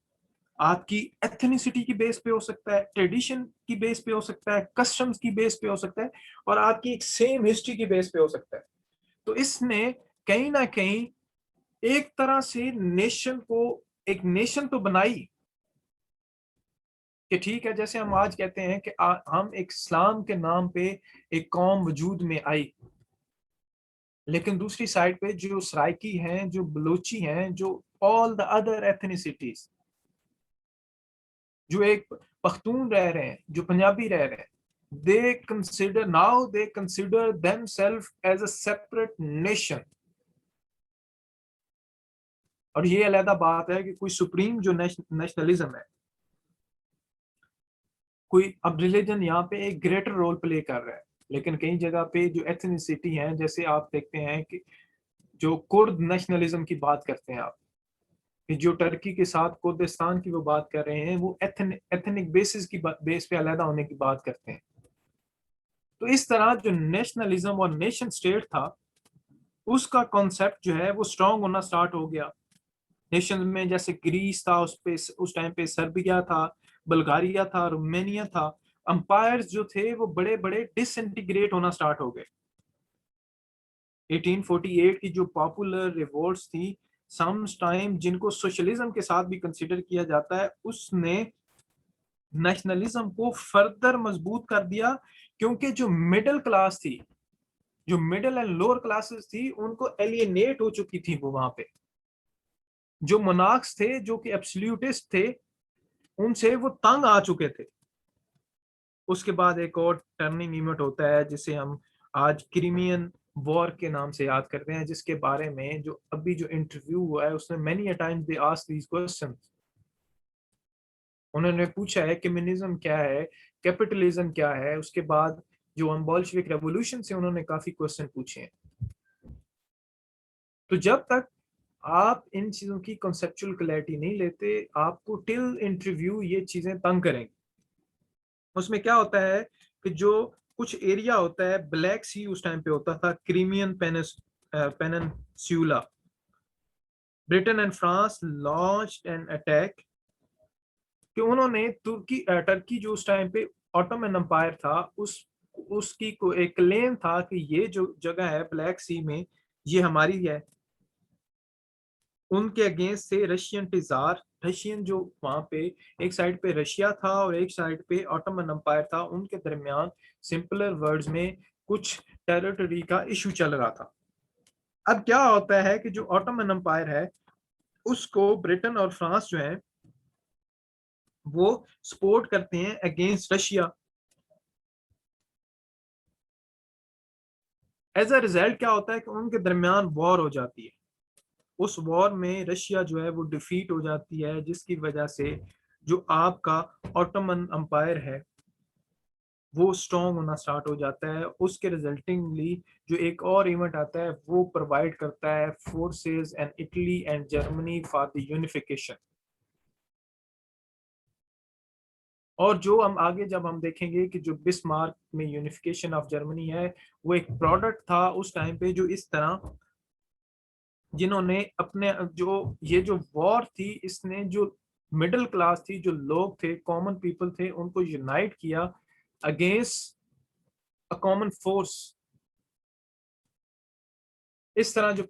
आपकी एथनिसिटी की बेस पे हो सकता है, ट्रेडिशन की बेस पे हो सकता है, कस्टम्स की बेस पे हो सकता है, और आपकी एक सेम हिस्ट्री की बेस पे हो सकता है। तो इसने कहीं ना कहीं एक तरह से नेशन को, एक नेशन तो बनाई कि ठीक है, जैसे हम आज कहते हैं कि हम एक इस्लाम के नाम पे एक कौम वजूद में आई, लेकिन दूसरी साइड पे जो सराइकी हैं, जो बलोची हैं, जो ऑल द अदर एथनिसिटीज, जो एक पख्तून रह रहे हैं, जो पंजाबी रह रहे हैं, they consider themselves as a separate nation. और ये अलग बात है कि कोई सुप्रीम जो नेशनलिज्म है, कोई अब रिलीजन यहाँ पे एक ग्रेटर रोल प्ले कर रहा है, लेकिन कई जगह पे जो एथनिसिटी है, जैसे आप देखते हैं कि जो कुर्द नेशनलिज्म की बात करते हैं आप, कि जो टर्की के साथ कुर्दिस्तान की वो बात कर रहे हैं, वो एथनिक बेसिस की बेस पे अलग होने की बात करते हैं। तो इस तरह जो नेशनलिज्म और नेशन स्टेट था, उसका कॉन्सेप्ट जो है वो स्ट्रांग होना स्टार्ट हो गया। नेशन में जैसे ग्रीस था, उस टाइम पे सर्बिया था, बल्गारिया था, रोमेनिया था। अंपायर्स जो थे वो बड़े बड़े डिसइंटीग्रेट होना स्टार्ट हो गए। 1848 की जो पॉपुलर रिवोल्ट्स थी, सम्स टाइम जिनको सोशलिज्म के साथ भी कंसिडर किया जाता है, उसने नेशनलिज्म को फर्दर मजबूत कर दिया, क्योंकि जो मिडिल क्लास थी, जो मिडिल एंड लोअर क्लासेस थी, उनको एलियनेट हो चुकी थी वो वहां पे। जो मोनार्क्स थे, जो कि एब्सोल्यूटिस्ट थे, उनसे वो तंग आ चुके थे। उसके बाद एक और टर्निंग इवेंट होता है जिसे हम आज क्रीमियन वॉर के नाम से याद करते हैं, जिसके बारे में जो अभी जो इंटरव्यू हुआ है, उसमें many a times they ask these questions. उन्होंने पूछा है कम्युनिज्म क्या है, कैपिटलिज्म क्या है। उसके बाद जो हम बोल्शेविक रेवोल्यूशन से, उन्होंने काफी क्वेश्चन पूछे हैं। तो जब तक आप इन चीजों की कॉन्सेप्चुअल क्लैरिटी नहीं लेते, आपको टिल इंटरव्यू ये चीजें तंग करेंगी। उसमें क्या होता है कि जो कुछ एरिया होता है, ब्लैक सी उस टाइम पे होता था, Crimean peninsula, Britain and France launched an attack, कि उन्होंने टर्की जो उस टाइम पे ऑटोमन एम्पायर था, उसकी को एक क्लेम था कि ये जो जगह है ब्लैक सी में, ये हमारी है। उनके अगेंस्ट से रशियन टिजार, रशियन जो वहां पे एक साइड पे रशिया था और एक साइड पे ऑटोमन एम्पायर था, उनके दरमियान सिंपलर वर्ड्स में कुछ टेरिटरी का इशू चल रहा था। अब क्या होता है कि जो ऑटोमन एम्पायर है, उसको ब्रिटेन और फ्रांस जो है वो सपोर्ट करते हैं against Russia. As a result क्या होता है कि उनके दरमियान वॉर हो जाती है। उस वॉर में रशिया जो है वो डिफीट हो जाती है, जिसकी वजह से जो आपका ऑटोमन एम्पायर है वो स्ट्रॉन्ग होना स्टार्ट हो जाता है। उसके रिजल्टिंगली जो एक और इवेंट आता है, वो प्रोवाइड करता है forces and Italy and Germany for the unification. और जो हम आगे जब हम देखेंगे कि जो बिस्मार्क में यूनिफिकेशन ऑफ जर्मनी है, वो एक प्रोडक्ट था उस टाइम पे, जो इस तरह जिन्होंने अपने जो ये जो वॉर थी, इसने जो मिडिल क्लास थी, जो लोग थे, कॉमन पीपल थे, उनको यूनाइट किया अगेंस्ट अ कॉमन फोर्स। इस तरह जो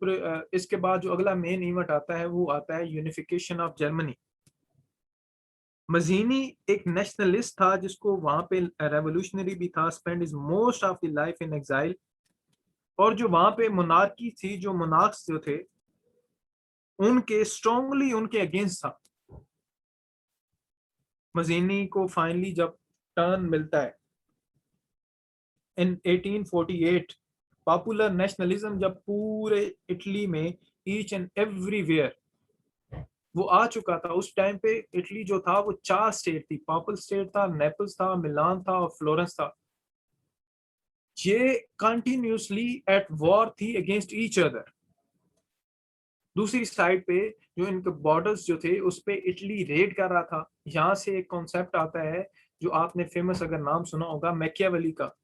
इसके बाद जो अगला मेन इवेंट आता है, वो आता है यूनिफिकेशन ऑफ जर्मनी। मजीनी एक नेशनलिस्ट था, जिसको वहां पे रेवोल्यूशनरी भी था, spend is most of the life in exile. और जो वहां पे मोनार्की थी, जो मोनार्क्स जो थे, उनके स्ट्रांगली उनके अगेंस्ट था। मजीनी को फाइनली जब टर्न मिलता है इन 1848, पॉपुलर नेशनलिज्म जब पूरे इटली में ईच एंड एवरीवेयर वो आ चुका था, उस टाइम पे इटली जो था वो 4 स्टेट थी। पापल स्टेट था, नेपल्स था, मिलान था और फ्लोरेंस था। ये कंटिन्यूसली एट वॉर थी अगेंस्ट ईच अदर। दूसरी साइड पे जो इनके बॉर्डर्स जो थे उस पे इटली रेड कर रहा था। यहाँ से एक कॉन्सेप्ट आता है जो आपने फेमस अगर नाम सुना होगा, मैकियावेली का,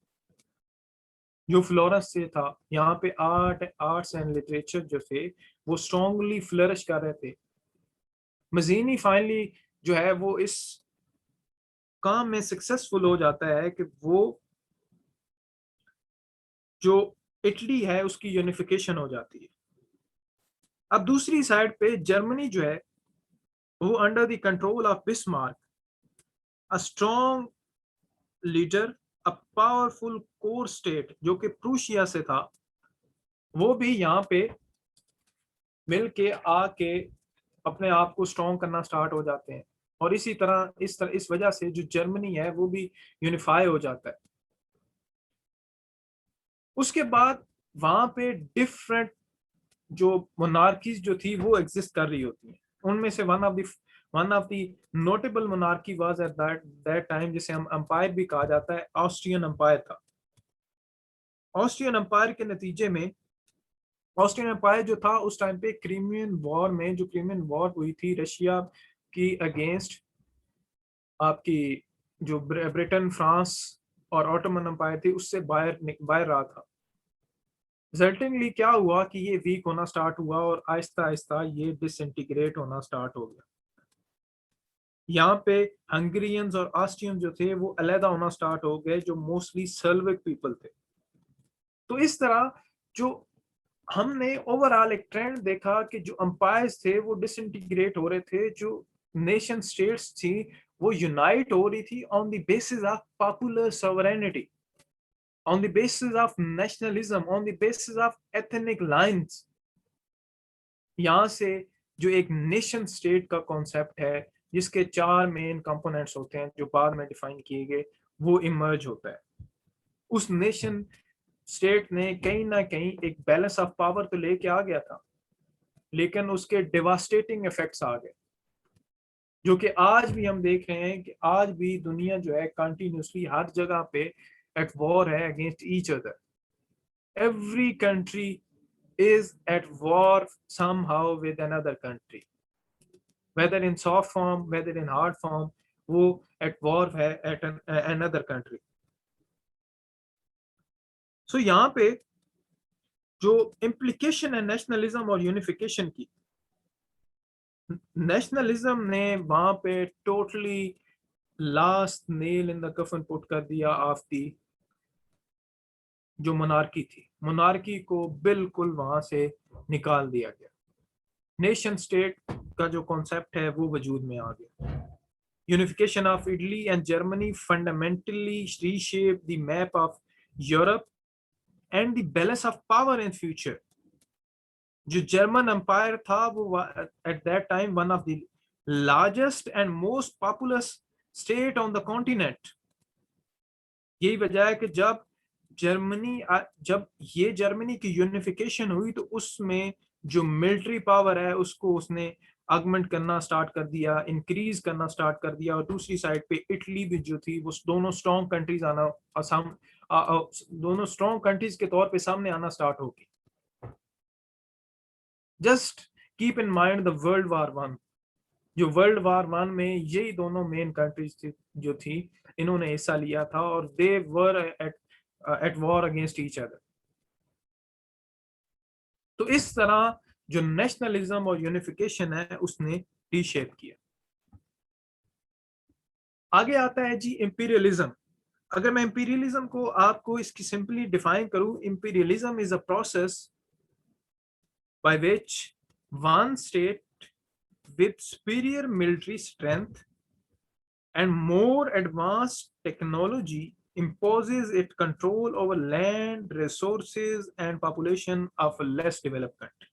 जो फ्लोरेंस से था। यहाँ पे आर्ट्स एंड लिटरेचर जो थे वो स्ट्रांगली फ्लरिश कर रहे थे। मजीनी फाइनली जो है वो इस काम में सक्सेसफुल हो जाता है कि वो जो इटली है उसकी यूनिफिकेशन हो जाती है। अब दूसरी साइड पे जर्मनी जो है वो under the control of Bismarck, a strong leader, a powerful core state जो कि प्रूशिया से था, वो भी यहाँ पे मिल के आके अपने आप को स्ट्रॉन्ग करना स्टार्ट हो जाते हैं। और इस वजह से जो जर्मनी है वो भी यूनिफाई हो जाता है। उसके बाद वहां पे डिफरेंट जो मोनार्कीज जो थी वो एग्जिस्ट कर रही होती हैं। उनमें से one of the notable monarchy was at that time, जिसे हम एम्पायर भी कहा जाता है, ऑस्ट्रियन एम्पायर था। ऑस्ट्रियन एम्पायर के नतीजे में ऑस्ट्रियन एम्पायर जो था उस टाइम पे क्रीमियन वॉर में, जो क्रीमियन वॉर हुई थी रशिया की अगेंस्ट, आपकी जो ब्रिटेन, फ्रांस और ऑटोमन एम्पायर थी, उससे बाहर बाहर रहा था। रिजल्टिंगली क्या हुआ कि ये वीक होना स्टार्ट हुआ और आहिस्ता आहिस्ता ये डिसइंटीग्रेट होना स्टार्ट हो गया। यहाँ पे हंगरियंस और ऑस्ट्रियन जो थे वो अलहदा होना स्टार्ट हो गए, जो मोस्टली सर्विक पीपल थे। तो इस तरह जो हमने ओवरऑल एक ट्रेंड देखा कि जो अंपायर्स थे वो डिसइंटीग्रेट हो रहे थे, जो नेशन स्टेट्स थी वो यूनाइट हो रही थी on the basis of popular sovereignty, on the basis of nationalism, on the basis of ethnic lines। यहाँ से जो एक नेशन स्टेट का कॉन्सेप्ट है जिसके 4 मेन कंपोनेंट्स होते हैं जो बाद में डिफाइन किए गए, वो इमर्ज होता है। उस नेशन स्टेट ने कहीं ना कहीं एक बैलेंस ऑफ पावर तो लेके आ गया था, लेकिन उसके डिवास्टेटिंग इफेक्ट्स आ गए, जो कि आज भी हम देख रहे हैं कि आज भी दुनिया जो है कंटिन्यूसली हर जगह पे एट वॉर है against each other. Every country is at war somehow with another country, whether in soft form, whether in hard form, वो at war है at another country। so यहाँ पे जो implication है नेशनलिज्म और यूनिफिकेशन की, nationalism ने वहां पे totally last nail in the कफन पुट कर दिया ऑफ दी जो मोनार्की थी। मोनार्की को बिल्कुल वहां से निकाल दिया गया। नेशन स्टेट का जो कॉन्सेप्ट है वो वजूद में आ गया। Unification of Italy and Germany fundamentally reshaped the map of Europe and the balance of power in future। जो जर्मन एम्पायर था वो at that time one of the largest and most populous state on the continent। यही वजह है कि जब ये Germany की यूनिफिकेशन हुई तो उसमें जो मिलिट्री पावर है उसको उसने ऑगमेंट करना स्टार्ट कर दिया, इंक्रीज करना स्टार्ट कर दिया। और दूसरी साइड पे इटली भी जो थी वो दोनों स्ट्रॉन्ग कंट्रीज दोनों स्ट्रॉन्ग कंट्रीज के तौर पे सामने आना स्टार्ट होगी। Just keep in mind the world war one, जो वर्ल्ड वार वन में यही दोनों मेन कंट्रीज थी जो थी, इन्होंने हिस्सा लिया था और they were at war against each other. तो इस तरह जो नेशनलिज्म और यूनिफिकेशन है उसने रीशेप किया। आगे आता है जी इंपीरियलिज्म। अगर मैं इंपीरियलिज्म को आपको इसकी सिंपली डिफाइन करूं, imperialism is a process by which one state with superior military strength and more advanced technology imposes it control over land, resources and population of a less developed country.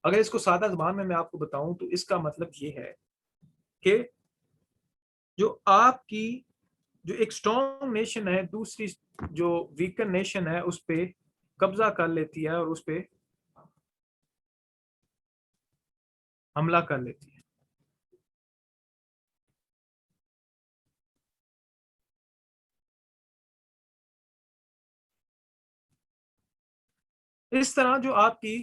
अगर इसको सादा ज़बान में मैं आपको बताऊं तो इसका मतलब ये है कि जो आपकी जो एक स्ट्रॉन्ग नेशन है दूसरी जो वीकर नेशन है उस पे कब्जा कर लेती है और उस पे हमला कर लेती है। इस तरह जो आपकी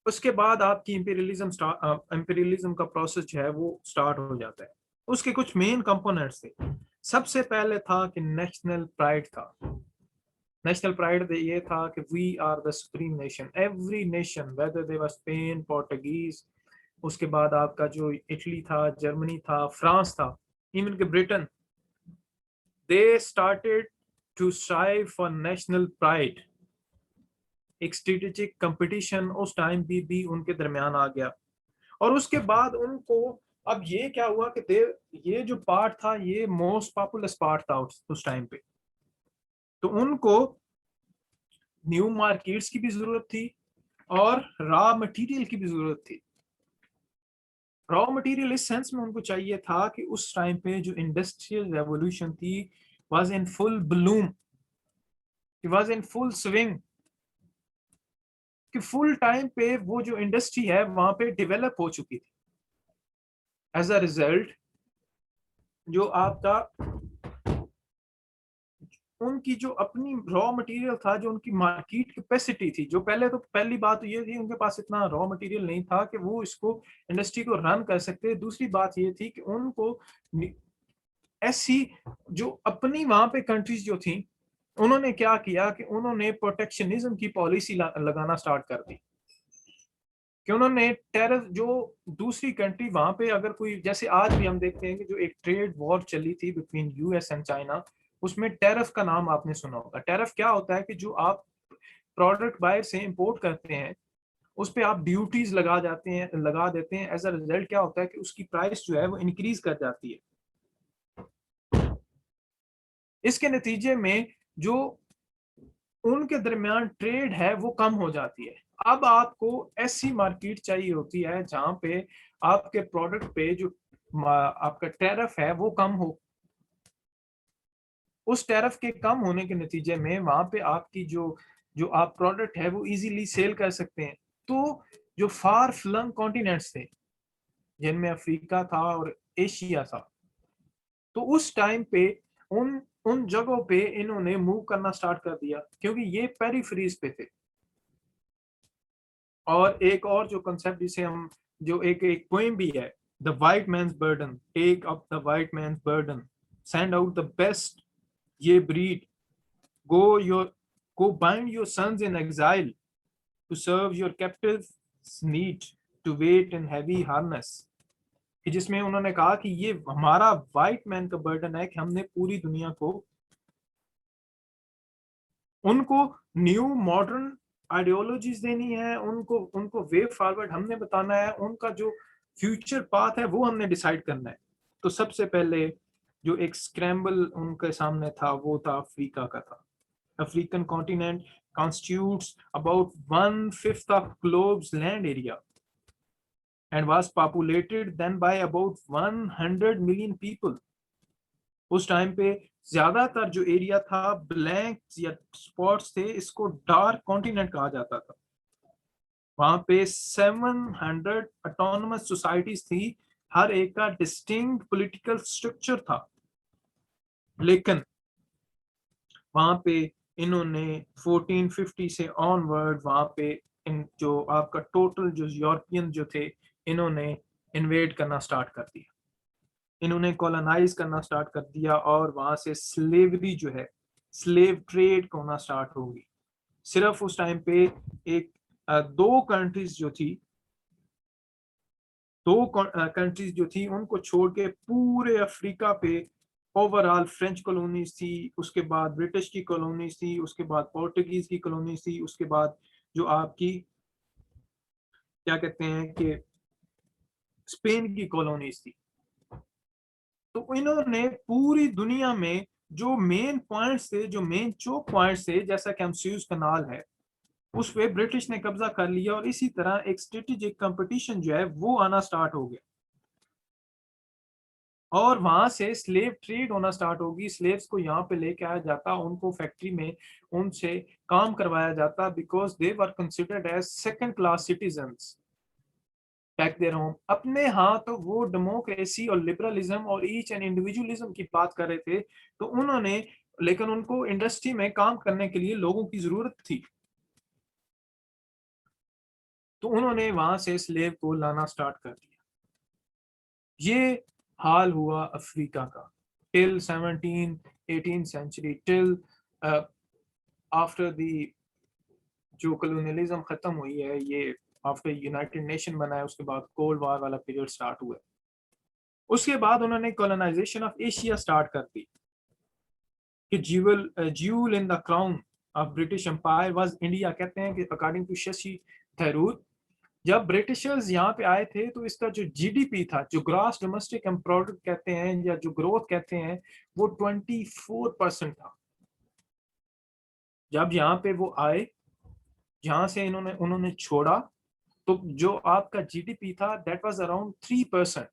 उसके बाद आपकी इंपीरियलिज्म का प्रोसेस जो है वो स्टार्ट हो जाता है। उसके कुछ मेन कंपोनेंट्स थे। सबसे पहले था कि नेशनल प्राइड था। नेशनल प्राइड ये था कि we are the supreme nation, every nation whether they were Spain, Portuguese, उसके बाद आपका जो इटली था, जर्मनी था, फ्रांस था, इवन के Britain, they started to strive for national pride. एक स्ट्रेटेजिक कंपटीशन उस टाइम भी उनके दरमियान आ गया। और उसके बाद उनको अब ये क्या हुआ कि ये जो पार्ट था ये मोस्ट पॉपुलर पार्ट था उस टाइम पे, तो उनको न्यू मार्केट्स की भी जरूरत थी और रॉ मटेरियल की भी जरूरत थी। रॉ मटेरियल इस सेंस में उनको चाहिए था कि उस टाइम पे जो इंडस्ट्रियल रेवोल्यूशन थी was in full Bloom, was in full swing, कि फुल टाइम पे वो जो इंडस्ट्री है वहां पे डेवलप हो चुकी थी। एज अ रिजल्ट जो आपका उनकी जो अपनी रॉ मटेरियल था, जो उनकी मार्केट कैपेसिटी थी, जो पहली बात तो ये थी उनके पास इतना रॉ मटेरियल नहीं था कि वो इसको इंडस्ट्री को रन कर सकते। दूसरी बात ये थी कि उनको ऐसी जो अपनी वहां पे कंट्रीज जो थी उन्होंने क्या किया कि उन्होंने प्रोटेक्शनिज्म की पॉलिसी लगाना स्टार्ट कर दी, कि उन्होंने टेरर जो दूसरी कंट्री वहां पे अगर कोई, जैसे आज भी हम देखते हैं कि जो एक ट्रेड वॉर चली थी बिटवीन यूएस एंड चाइना, उसमें टेरिफ का नाम आपने सुना होगा। टेरिफ क्या होता है कि जो आप प्रोडक्ट बाहर से इंपोर्ट करते हैं उस पे आप ड्यूटीज लगा देते हैं। एज अ रिजल्ट क्या होता है कि उसकी प्राइस जो है वो इंक्रीज कर जाती है। इसके नतीजे में जो उनके दरमियान ट्रेड है वो कम हो जाती है। अब आपको ऐसी मार्केट चाहिए होती है जहां पे आपके प्रोडक्ट पे जो आपका टैरिफ है वो कम हो। उस टैरिफ के कम होने के नतीजे में वहां पे आपकी जो जो आप प्रोडक्ट है वो इजीली सेल कर सकते हैं। तो जो फार फ्लंग कॉन्टिनेंट्स थे जिनमें अफ्रीका था और एशिया था, तो उस टाइम पे उन उन जगहों पे इन्होंने मूव करना स्टार्ट कर दिया क्योंकि ये पेरिफेरीज पे थे। और एक और जो कंसेप्ट जिसे हम जो एक पोएम भी है, the white man's burden, take up the white man's burden, send out the best ye breed, go your go bind your sons in exile to serve your captives need to wait in heavy harness। कि जिसमें उन्होंने कहा कि ये हमारा white man का burden है कि हमने पूरी दुनिया को उनको न्यू मॉडर्न आइडियोलॉजीज देनी है, उनको उनको वे फॉरवर्ड हमने बताना है, उनका जो फ्यूचर पाथ है वो हमने डिसाइड करना है। तो सबसे पहले जो एक स्क्रैम्बल उनके सामने था वो था अफ्रीका का था। African continent constitutes about 1/5 of globe's land area and was populated then by about 100 million people। उस टाइम पे ज्यादातर जो एरिया था ब्लैंक या स्पॉट्स थे, इसको डार्क कॉन्टिनेंट कहा जाता था। वहां पे 700 ऑटोनमस सोसाइटीज थी, हर एक का डिस्टिंक्ट पॉलिटिकल स्ट्रक्चर था। लेकिन वहां पे इन्होंने 1450 से ऑनवर्ड वहां पे इन जो आपका टोटल जो यूरोपियन जो थे इन्होंने इन्वेड करना स्टार्ट कर दिया, इन्होंने कॉलोनाइज करना स्टार्ट कर दिया और वहां से स्लेवरी जो है, स्लेव ट्रेड होना स्टार्ट होगी। सिर्फ उस टाइम पे एक दो कंट्रीज जो थी, दो कंट्रीज जो थी उनको छोड़ के पूरे अफ्रीका पे ओवरऑल फ्रेंच कॉलोनीज थी, उसके बाद ब्रिटिश की कॉलोनीज थी, उसके बाद पोर्टुगीज की कॉलोनीज थी, उसके बाद जो आपकी क्या कहते हैं कि स्पेन की कॉलोनीज थी। तो इन्होंने पूरी दुनिया में जो मेन पॉइंट्स थे, जो मेन चोक पॉइंट्स थे, जैसा कि हम सुएज कनाल है, उस पे ब्रिटिश ने कब्जा कर लिया और इसी तरह एक स्ट्रेटेजिक कंपटीशन जो है वो आना स्टार्ट हो गया और वहां से स्लेव ट्रेड होना स्टार्ट होगी। स्लेव्स को यहाँ पे लेके आया जाता, उनको फैक्ट्री में उनसे काम करवाया जाता, because they were considered as second class citizens back there home. अपने यहाँ तो वो डेमोक्रेसी और लिबरलिज्म और ईच एंड इंडिविजुअलिज्म की बात कर रहे थे, तो उन्होंने, लेकिन उनको इंडस्ट्री में काम करने के लिए लोगों की जरूरत थी, तो उन्होंने वहां से स्लेव को लाना स्टार्ट कर दिया। ये हाल हुआ अफ्रीका का till 18th century, till after the जो कॉलोनियलिज्म खत्म हुई है, ये आफ्टर यूनाइटेड नेशन बना है, उसके बाद कोल्ड वार वाला पीरियड स्टार्ट हुआ है। उसके बाद उन्होंने कॉलोनाइजेशन ऑफ एशिया स्टार्ट कर दी कि jewel in the crown of British empire was India. कहते हैं कि अकॉर्डिंग टू शशि थरूर, जब ब्रिटिशर्स यहाँ पे आए थे तो इसका जो जीडीपी था, जो ग्रॉस डोमेस्टिक प्रोडक्ट कहते हैं या जो ग्रोथ कहते हैं, वो 24% था। जब यहाँ पे वो आए, जहां से इन्होंने उन्होंने छोड़ा, तो जो आपका जीडीपी था दैट वाज अराउंड 3%।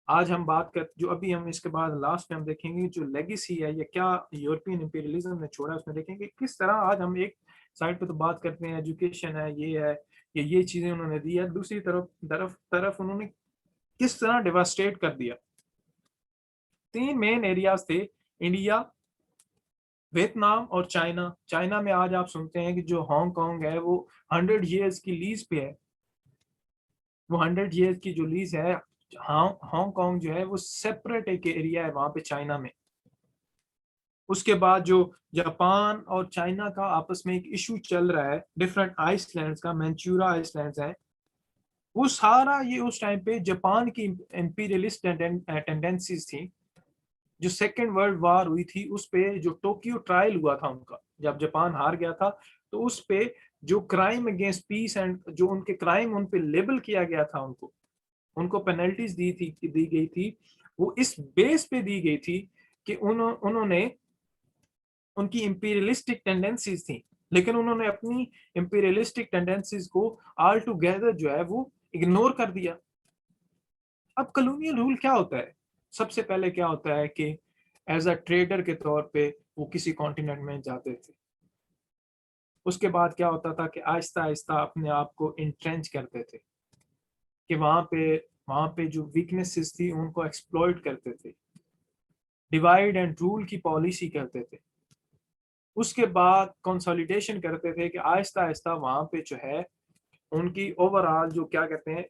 आज हम बात कर, जो अभी हम इसके बाद लास्ट में हम देखेंगे जो लेगेसी है या क्या यूरोपियन इंपीरियलिज्म ने छोड़ा, उसमें देखेंगे किस तरह आज हम एक साइड पे तो बात करते हैं एजुकेशन है, ये है, ये चीजें उन्होंने दी है, दूसरी तरफ तरफ तरफ उन्होंने किस तरह डिवास्टेट कर दिया। 3 मेन एरियाज थे, इंडिया, वियतनाम और चाइना। चाइना में आज आप सुनते हैं कि जो हांगकांग है वो 100 years की लीज पे है। वो 100 years की जो लीज है, हांगकांग जो है वो सेपरेट एक एरिया है वहां पे चाइना में। उसके बाद जो जापान और चाइना का आपस में एक इशू चल रहा है डिफरेंट आइसलैंड्स का, मैंचूरा आइसलैंड्स है, वो सारा ये उस टाइम पे जापान की इंपीरियलिस्ट टेंडेंसीज थी। जो सेकेंड वर्ल्ड वार हुई थी उस पे जो टोक्यो ट्रायल हुआ था उनका, जब जापान हार गया था, तो उस पे जो क्राइम अगेंस्ट पीस एंड जो उनके क्राइम उन पे लेबल किया गया था, उनको उनको पेनल्टीज दी गई थी, वो इस बेस पे दी गई थी कि उन्होंने उनकी इंपीरियलिस्टिक टेंडेंसीज थी, लेकिन उन्होंने अपनी इंपीरियलिस्टिक टेंडेंसीज को ऑल टुगेदर जो है वो इग्नोर कर दिया। अब कॉलोनियल रूल क्या होता है? सबसे पहले क्या होता है कि एज अ ट्रेडर के तौर पे वो किसी कॉन्टिनेंट में जाते थे। उसके बाद क्या होता था कि आहिस्ता आहिस्ता अपने आप को इंट्रेंच करते थे, कि वहां पे जो वीकनेसेस थी उनको एक्सप्लॉइट करते थे, डिवाइड एंड रूल की पॉलिसी करते थे। उसके बाद कंसोलिडेशन करते थे कि आहिस्ता आहिस्ता वहां पे जो है उनकी ओवरऑल जो क्या कहते हैं,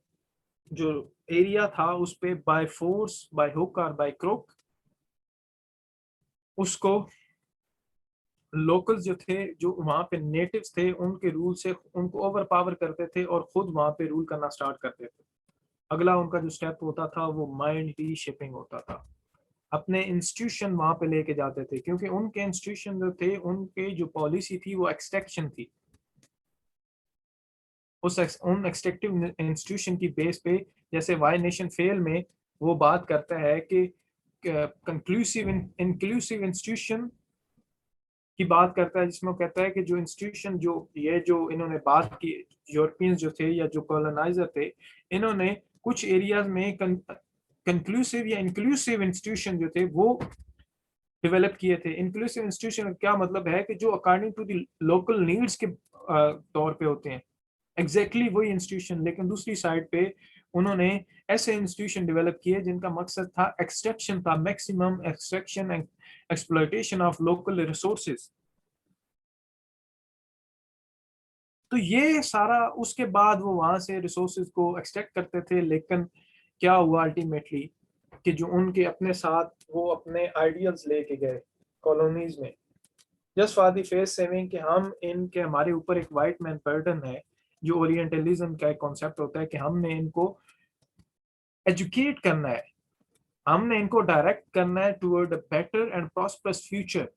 जो एरिया था उस पे बाय फोर्स, बाय हुक और बाय क्रोक, उसको लोकल्स जो थे, जो वहां पे नेटिव्स थे, उनके रूल से उनको ओवर पावर करते थे और खुद वहां पे रूल करना स्टार्ट करते थे। अगला उनका जो स्टेप होता था वो माइंड रीशेपिंग होता था। अपने इंस्टीट्यूशन वहां पे लेके जाते थे, क्योंकि उनके इंस्टीट्यूशन जो थे, उनके जो पॉलिसी थी वो एक्सट्रैक्शन थी। उन एक्सट्रैक्टिव इंस्टीट्यूशन की बेस पे, जैसे वाई नेशन फेल में वो बात करता है कि कंक्लूसिव इंक्लूसिव इंस्टीट्यूशन की बात करता है, जिसमें कहता है कि जो इंस्टीट्यूशन जो इन्होंने बात की, यूरोपियंस जो थे या जो कॉलोनाइजर थे, इन्होंने कुछ एरियाज में कंक्लूसिव या इंक्लूसिव इंस्टीट्यूशन जो थे वो डेवलप किए थे। इंक्लूसिव इंस्टीट्यूशन क्या मतलब है कि जो according to the local needs के तौर पे होते हैं, एग्जैक्टली वही इंस्टीट्यूशन, लेकिन दूसरी साइड पे उन्होंने ऐसे इंस्टीट्यूशन डेवलप किए जिनका मकसद था एक्सट्रैक्शन, था maximum extraction and exploitation of local resources. तो ये सारा, उसके बाद वो वहां से रिसोर्सेज को एक्सट्रैक्ट करते थे, लेकिन क्या हुआ अल्टीमेटली कि जो उनके अपने साथ वो अपने आइडियल्स लेके गए कॉलोनीज में, just for the face saving, कि हम इनके, हमारे ऊपर एक वाइट मैन बर्डन है। जो ओरिएंटलिज्म का एक कॉन्सेप्ट होता है कि हमने इनको एजुकेट करना है, हमने इनको डायरेक्ट करना है toward a better and prosperous future.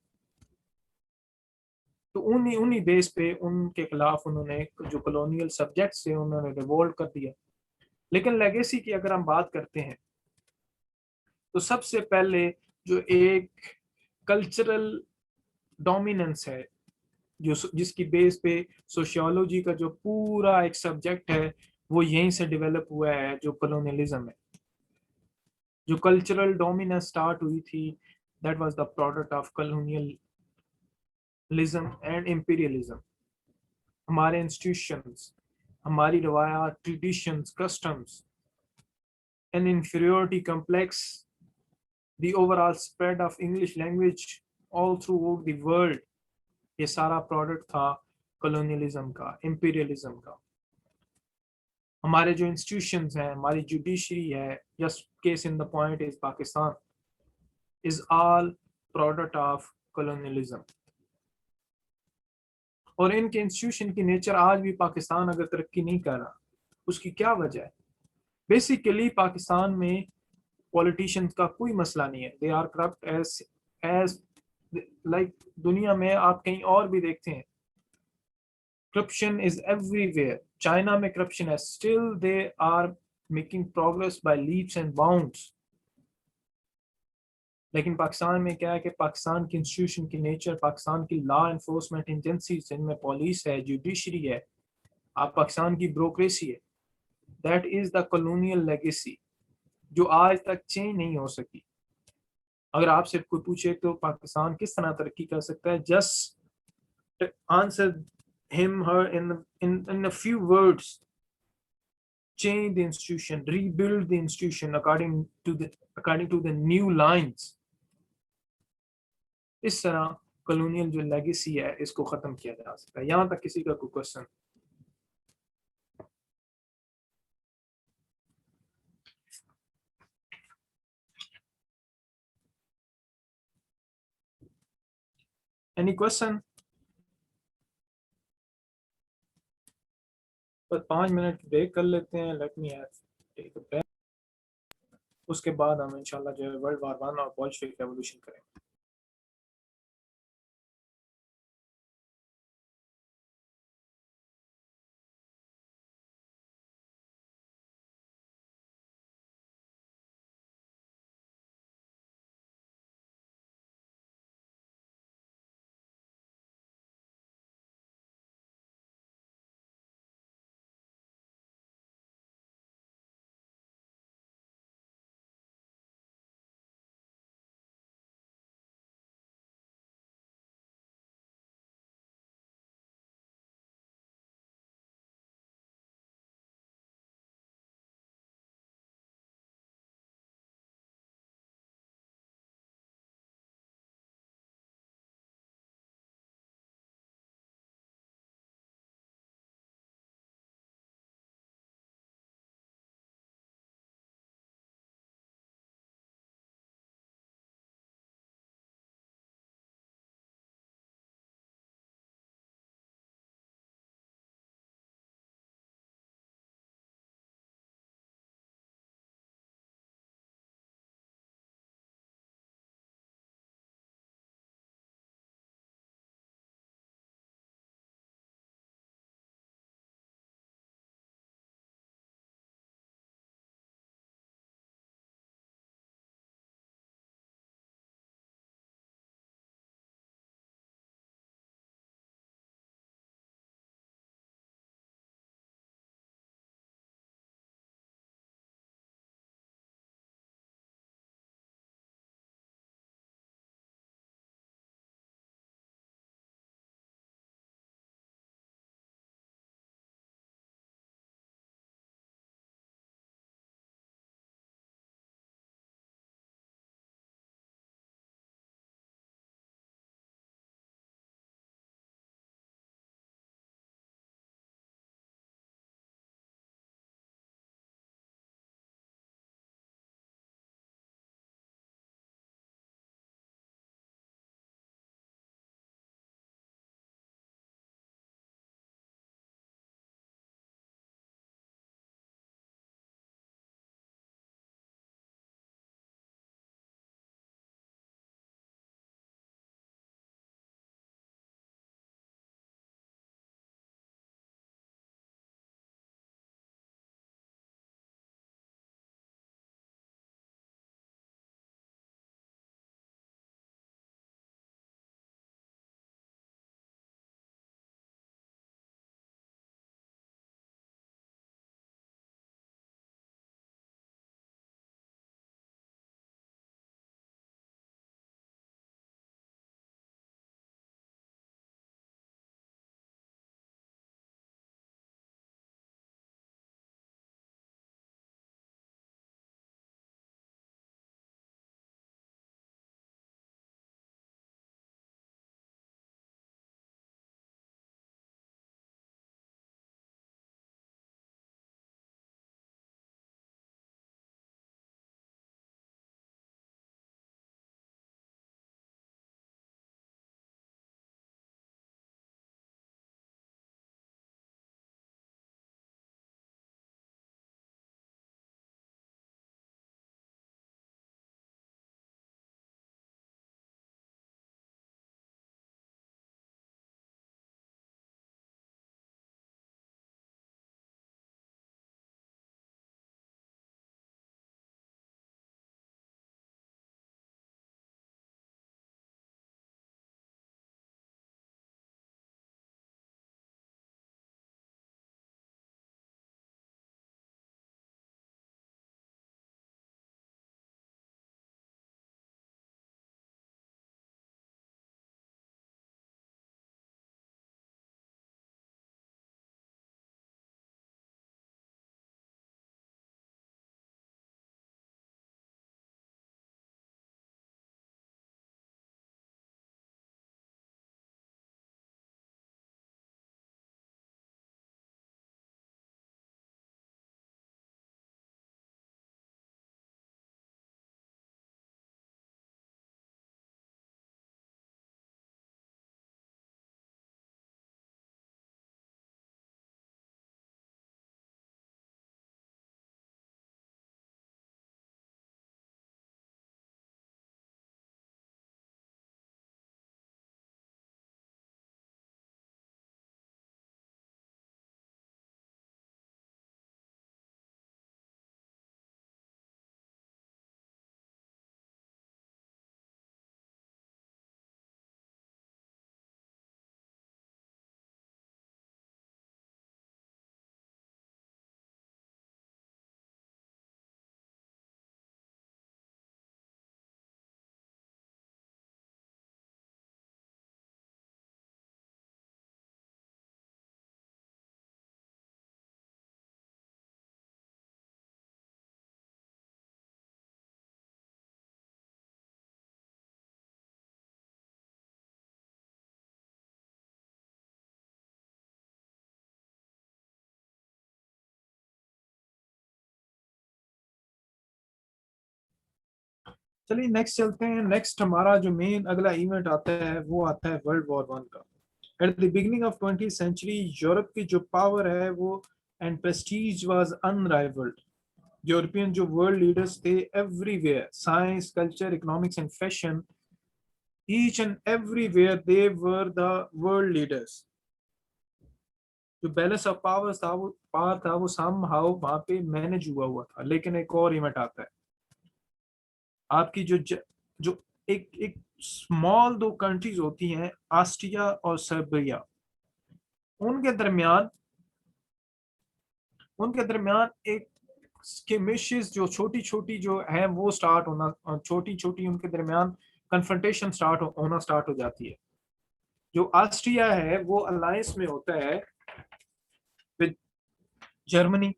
तो उन्हीं उन्हीं बेस पे उनके खिलाफ उन्होंने जो कॉलोनियल सब्जेक्ट्स थे उन्होंने रिवोल्ट कर दिया। लेकिन लेगेसी की अगर हम बात करते हैं तो सबसे पहले जो एक कल्चरल डोमिनेंस है, जो जिसकी बेस पे सोशियोलॉजी का जो पूरा एक सब्जेक्ट है वो यहीं से डेवलप हुआ है, जो कॉलोनियलिज्म है। जो कल्चरल डोमिनेंस स्टार्ट हुई थी, that was the product of colonialism and imperialism. हमारे इंस्टीट्यूशंस, हमारी रवायात, traditions, customs, an inferiority complex, the overall spread of English language all throughout the world, ये सारा प्रोडक्ट था कॉलोनियलिज्म का, इंपीरियलिज्म का। हमारे जो इंस्टीट्यूशंस हैं, हमारी जुडिशरी है, just case in the point is Pakistan, is all product of colonialism. और इनके इंस्टीट्यूशन की नेचर आज भी पाकिस्तान अगर तरक्की नहीं कर रहा, उसकी क्या वजह है? बेसिकली पाकिस्तान में पॉलिटिशियंस का कोई मसला नहीं है, they are corrupt as like दुनिया में आप कहीं और भी देखते हैं, करप्शन इज एवरीवेयर। चाइना में करप्शन है, still they are making progress by leaps and bounds. लेकिन पाकिस्तान में क्या है कि पाकिस्तान की इंस्टीट्यूशन की नेचर, पाकिस्तान की लॉ एनफोर्समेंट एजेंसीज जिनमें पुलिस है, जुडिशरी है, आप पाकिस्तान की ब्यूरोक्रेसी है, that is the colonial legacy जो आज तक चेंज नहीं हो सकी। अगर आपसे कोई पूछे तो पाकिस्तान किस तरह तरक्की कर सकता है, just answer him her in a few words: change the institution, rebuild the institution according to the new lines। इस तरह कॉलोनियल जो लेगेसी है इसको खत्म किया जा सकता है। यहां तक किसी का कोई क्वेश्चन? Any question? बस 5 मिनट ब्रेक कर लेते हैं, let me take a break. उसके बाद हम इंशाल्लाह जो है वर्ल्ड वार 1 और बोल्शेविक रेवोल्यूशन करेंगे। चलिए नेक्स्ट चलते हैं। नेक्स्ट हमारा जो मेन अगला इवेंट आता है वो आता है वर्ल्ड वॉर वन का। At the beginning of 20th century Europe की जो पावर है वो and prestige was unrivalled. European जो वर्ल्ड लीडर्स थे everywhere, science, culture, economics and fashion, each and everywhere they were the world leaders. जो balance of power था वो somehow वहां पे मैनेज हुआ था। लेकिन एक और इवेंट आता है, आपकी जो एक एक स्मॉल दो कंट्रीज होती हैं, ऑस्ट्रिया और सर्बिया, उनके दरमियान एक स्किमिशेस जो छोटी छोटी जो है वो स्टार्ट होना, छोटी छोटी उनके दरमियान कन्फ्रंटेशन होना स्टार्ट हो जाती है। जो ऑस्ट्रिया है वो अलायंस में होता है विद जर्मनी,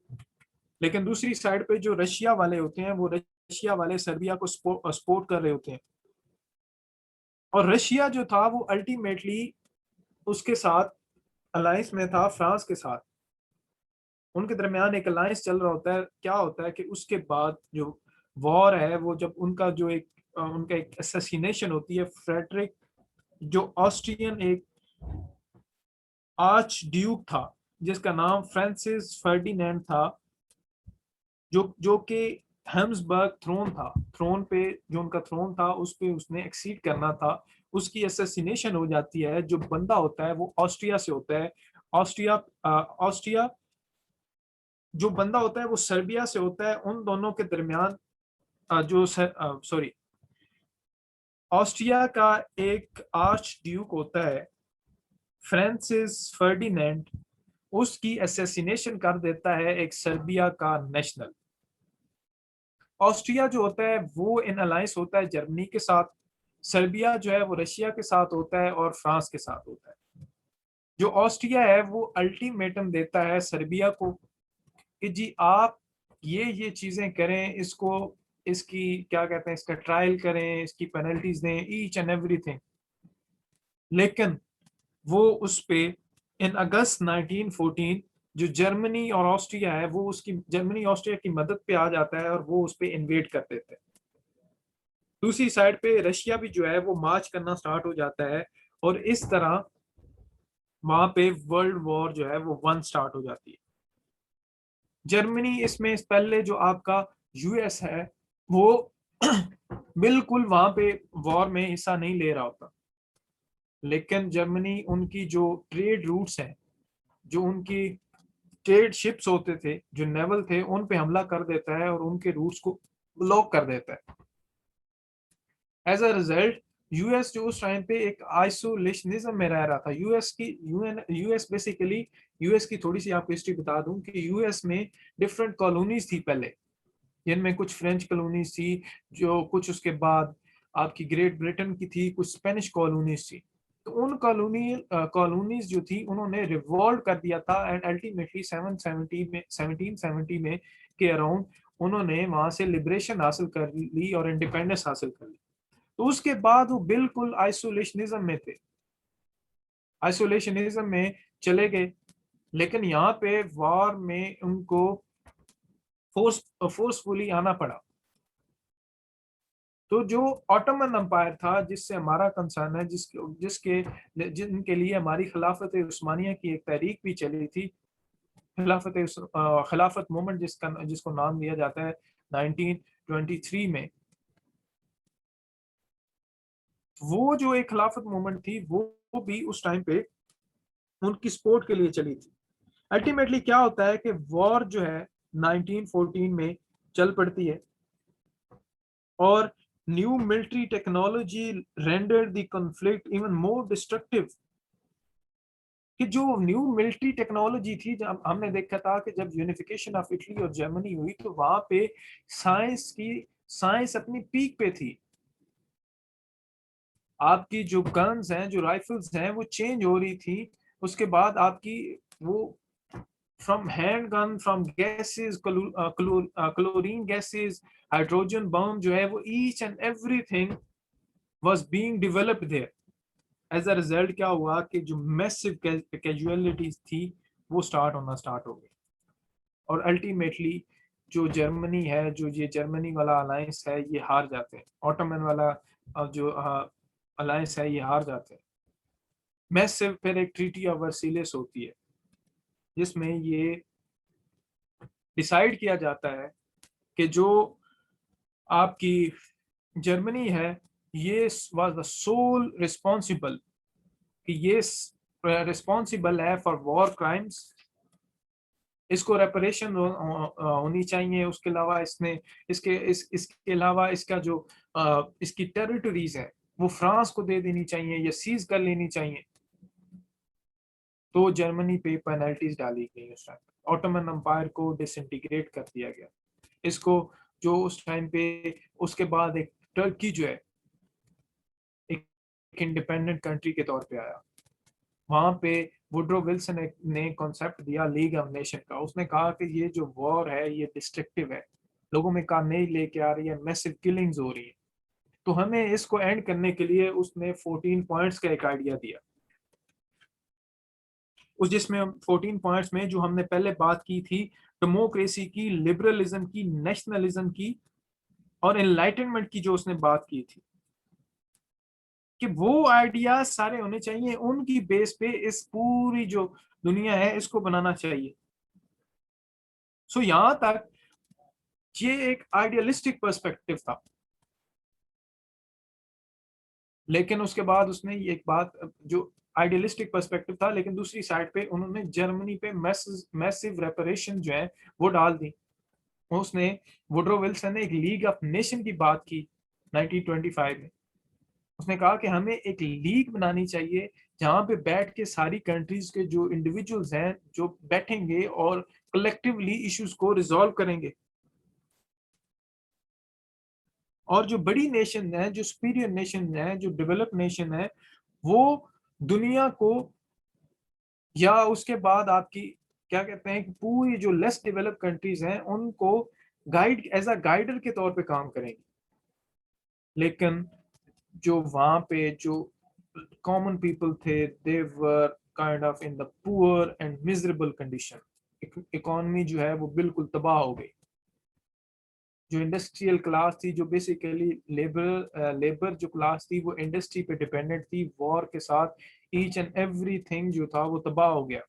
लेकिन दूसरी साइड पे जो रशिया वाले होते हैं वो रशिया वाले सर्बिया को सपोर्ट कर रहे होते हैं। और रशिया जो था वो अल्टीमेटली उसके साथ अलायंस में था फ्रांस के साथ। उनके दरमियान एक अलायंस चल रहा होता है। क्या होता है कि उसके बाद जो वॉर है वो जब उनका एक असैसिनेशन होती है। फ्रेडरिक जो ऑस्ट्रियन एक आर्च ड्यूक था जिसका नाम फ्रांसिस फर्डिनेंड था, जो कि हेम्सबर्ग थ्रोन पे जो उनका थ्रोन था उस पे उसने एक्सीड करना था। उसकी असैसिनेशन हो जाती है। जो बंदा होता है वो ऑस्ट्रिया से होता है। ऑस्ट्रिया ऑस्ट्रिया जो बंदा होता है वो सर्बिया से होता है। उन दोनों के दरमियान जो सॉरी ऑस्ट्रिया का एक आर्च ड्यूक होता है फ्रांसिस फर्डिनेंड, उसकी असैसिनेशन कर देता है एक सर्बिया का नेशनल। ऑस्ट्रिया जो होता है वो इन अलायंस होता है जर्मनी के साथ। सर्बिया जो है वो रशिया के साथ होता है और फ्रांस के साथ होता है। जो ऑस्ट्रिया है वो अल्टीमेटम देता है सर्बिया को कि जी आप ये चीजें करें, इसको इसकी क्या कहते हैं, इसका ट्रायल करें, इसकी पेनल्टीज दें, ईच एंड एवरीथिंग। लेकिन वो उस पे इन अगस्त 1914 जो जर्मनी और ऑस्ट्रिया है वो उसकी जर्मनी ऑस्ट्रिया की मदद पे आ जाता है और वो उस पे इन्वेड कर देते हैं। दूसरी साइड पे रशिया भी जो है वो मार्च करना स्टार्ट हो जाता है और इस तरह वहां पे वर्ल्ड वॉर जो है वो वन स्टार्ट हो जाती है। जर्मनी इसमें पहले जो आपका यूएस है वो बिल्कुल वहां पे वॉर में हिस्सा नहीं ले रहा होता। लेकिन जर्मनी उनकी जो ट्रेड रूट्स हैं, जो उनकी ट्रेड शिप्स होते थे, जो नेवल थे, उन पे हमला कर देता है और उनके रूट्स को ब्लॉक कर देता है। एज अ रिजल्ट यूएस जो उस टाइम पे एक आइसोलेशनिज्म में रह रहा था। यूएस बेसिकली, यूएस की थोड़ी सी आपको हिस्ट्री बता दूं कि यूएस में डिफरेंट कॉलोनीज थी पहले, जिनमें कुछ फ्रेंच कॉलोनीज थी, जो कुछ उसके बाद आपकी ग्रेट ब्रिटेन की थी, कुछ स्पेनिश कॉलोनीज थी। तो उन कॉलोनीज जो थी उन्होंने रिवॉल्व कर दिया था एंड अल्टीमेटली 1770 में के अराउंड उन्होंने वहां से लिबरेशन हासिल कर ली और इंडिपेंडेंस हासिल कर ली। तो उसके बाद वो बिल्कुल आइसोलेशनिज्म में चले गए। लेकिन यहाँ पे वॉर में उनको फोर्सफुली आना पड़ा। तो जो ऑटोमन एम्पायर था जिससे हमारा कंसर्न है, जिनके लिए हमारी खिलाफत उस्मानिया की एक तहरीक भी चली थी, खिलाफत मूवमेंट जिसको नाम दिया जाता है 1923 में। वो जो एक खिलाफत मूवमेंट थी वो भी उस टाइम पे उनकी सपोर्ट के लिए चली थी। अल्टीमेटली क्या होता है कि वॉर जो है 1914 में चल पड़ती है और new military technology rendered the conflict even more destructive. कि जो न्यू मिलिट्री टेक्नोलॉजी थी, जब हमने देखा था कि जब यूनिफिकेशन ऑफ इटली और जर्मनी हुई तो वहां पे साइंस अपनी पीक पे थी। आपकी जो गन्स हैं, जो राइफल्स हैं, वो चेंज हो रही थी। उसके बाद आपकी वो from hand gun, from gases, chlorine gases, hydrogen bomb जो है वो each and everything was being developed there. As a result क्या हुआ कि जो मैसिव कैजुअलिटीज थी वो स्टार्ट हो गई और अल्टीमेटली जो जर्मनी है, जो ये जर्मनी वाला अलायंस है, ये हार जाते हैं। ऑटोमन वाला जो अलायंस है, ये हार जाते हैं। मैसिव फिर एक ट्रीटी ऑफ वर्सिलियस होती है, जिसमें ये डिसाइड किया जाता है कि जो आपकी जर्मनी है, ये वाज द सोल रिस्पॉन्सिबल, कि ये रिस्पॉन्सिबल है फॉर वॉर क्राइम्स, इसको रेपरेशन होनी चाहिए। उसके अलावा इसके अलावा इसका जो इसकी टेरिटरीज है वो फ्रांस को दे देनी चाहिए या सीज कर लेनी चाहिए। तो जर्मनी पे पेनल्टीज डाली गई उस टाइम। ऑटोमन एम्पायर को डिसइंटीग्रेट कर दिया गया। इसको जो उस टाइम पे, उसके बाद एक टर्की जो है एक इंडिपेंडेंट कंट्री के तौर पे आया। वहां पे वुड्रो विल्सन ने कॉन्सेप्ट दिया लीग ऑफ नेशन का। उसने कहा कि ये जो वॉर है ये डिस्ट्रक्टिव है, लोगों में काम नहीं लेके आ रही है, मैसिव किलिंग्स हो रही है। तो हमें इसको एंड करने के लिए उसने 14 पॉइंट्स का एक आइडिया दिया। उस जिसमें 14 पॉइंट्स में जो हमने पहले बात की थी, डेमोक्रेसी की, लिबरलिज्म की, नेशनलिज्म की और एनलाइटनमेंट की, जो उसने बात की थी कि वो आइडियाज सारे होने चाहिए, उनकी बेस पे इस पूरी जो दुनिया है इसको बनाना चाहिए। सो यहां तक ये एक आइडियलिस्टिक पर्सपेक्टिव था। लेकिन उसके बाद उसने एक बात, जो आइडियलिस्टिक पर्सपेक्टिव था, लेकिन दूसरी साइड पे उन्होंने जर्मनी पे मैसिव रेपरेशन जो है वो डाल दी। उसने, वुड्रो विल्सन ने एक लीग ऑफ नेशन की बात की 1925 में। उसने कहा कि हमें एक लीग बनानी चाहिए जहां पे बैठ के सारी कंट्रीज के जो इंडिविजुअल्स हैं जो बैठेंगे और कलेक्टिवली इश्यूज को रिजॉल्व करेंगे। और जो बड़ी नेशन है, जो सुपीरियर नेशन है, जो डेवलप नेशन है, वो दुनिया को, या उसके बाद आपकी क्या कहते हैं कि पूरी जो लेस डेवलप कंट्रीज हैं उनको गाइड, एज अ गाइडर के तौर पे काम करेंगी। लेकिन जो वहां पे जो कॉमन पीपल थे, they were kind of in the poor and miserable condition. Economy जो है वो बिल्कुल तबाह हो गई। जो इंडस्ट्रियल क्लास थी, जो बेसिकली लेबर जो क्लास थी, वो इंडस्ट्री पे डिपेंडेंट थी। वॉर के साथ ईच एंड एवरीथिंग जो था वो तबाह हो गया।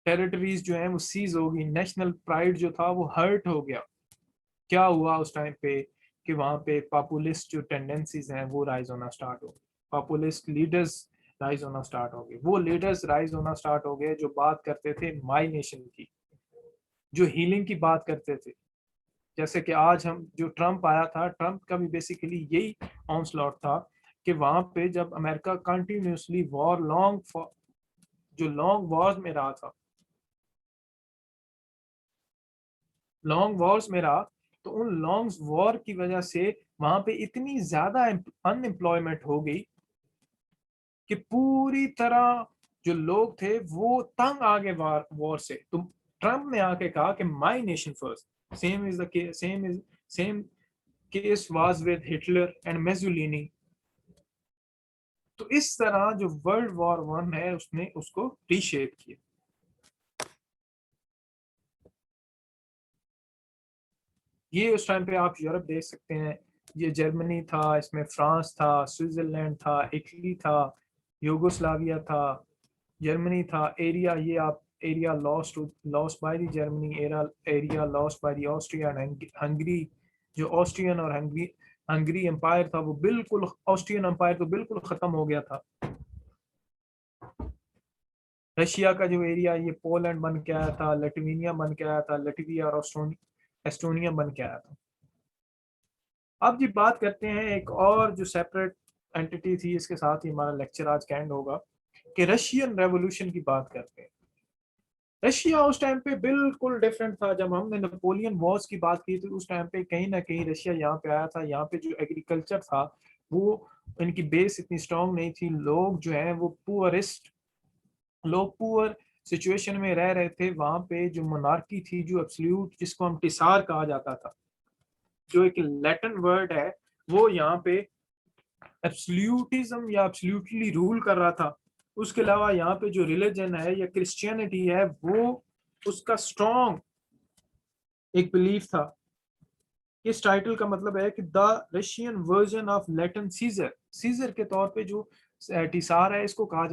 टेरिटरीज जो है वो सीज हो गई। नेशनल प्राइड जो था वो हर्ट हो गया। क्या हुआ उस टाइम पे कि वहां पे पॉपुलिस्ट जो टेंडेंसीज हैं वो राइज होना स्टार्ट हो गए। पॉपुलिस्ट लीडर्स राइज होना स्टार्ट हो गए। वो लीडर्स राइज होना स्टार्ट हो गए जो बात करते थे माई नेशन की, जो हीलिंग की बात करते थे। जैसे कि आज हम, जो ट्रम्प आया था, ट्रम्प का भी बेसिकली यही ऑनस्लॉट था कि वहां पे जब अमेरिका कंटिन्यूसली वॉर जो लॉन्ग वॉर्स में रहा था, लॉन्ग वॉर्स में रहा, तो उन लॉन्ग वॉर की वजह से वहां पे इतनी ज्यादा अनएम्प्लॉयमेंट हो गई कि पूरी तरह जो लोग थे वो तंग आ गए वॉर से। तो ट्रम्प ने आके कहा कि my nation first. Same case was with Hitler and Mussolini. तो इस तरह जो वर्ल्ड वॉर वन है उसने उसको रीशेप किया। ये उस टाइम पे आप यूरोप देख सकते हैं। ये जर्मनी था, इसमें फ्रांस था, स्विट्जरलैंड था, इटली था, यूगोस्लाविया था, जर्मनी था। एरिया, ये आप area lost by the Germany, area lost by the Austria and Hungary. जो ऑस्ट्रियन और हंगरी हंगरी एम्पायर था वो बिल्कुल, ऑस्ट्रियन एम्पायर तो बिल्कुल खत्म हो गया था। रशिया का जो एरिया, ये पोलैंड बन के आया था, लटवीनिया बन के आया था, लटविया और एस्टोनिया बन के आया था। अब जी बात करते हैं एक और जो सेपरेट एंटिटी थी, इसके साथ ही हमारा लेक्चर आज का एंड होगा, कि रशियन रेवोल्यूशन की बात करते हैं। रशिया उस टाइम पे बिल्कुल डिफरेंट था। जब हमने नेपोलियन वॉर्स की बात की थी उस टाइम पे कहीं ना कहीं रशिया यहाँ पे आया था। यहाँ पे जो एग्रीकल्चर था वो, इनकी बेस इतनी स्ट्रांग नहीं थी। लोग जो है वो लोग पुअर सिचुएशन में रह रहे थे। वहां पे जो मोनार्की थी, जो एब्सोल्यूट, जिसको हम टिसार कहा जाता था, जो एक लैटिन वर्ड है, वो यहाँ पे एब्सोल्यूटिज्म या एब्सोल्यूटली रूल कर रहा था। उसके अलावा यहाँ पे जो रिलीजन है या क्रिश्चियनिटी है वो उसका स्ट्रॉन्ग एक बिलीफ था। इस टाइटल का मतलब है कि the Russian version of Latin Caesar, Caesar के तौर पे जो टिसार है इसको कहा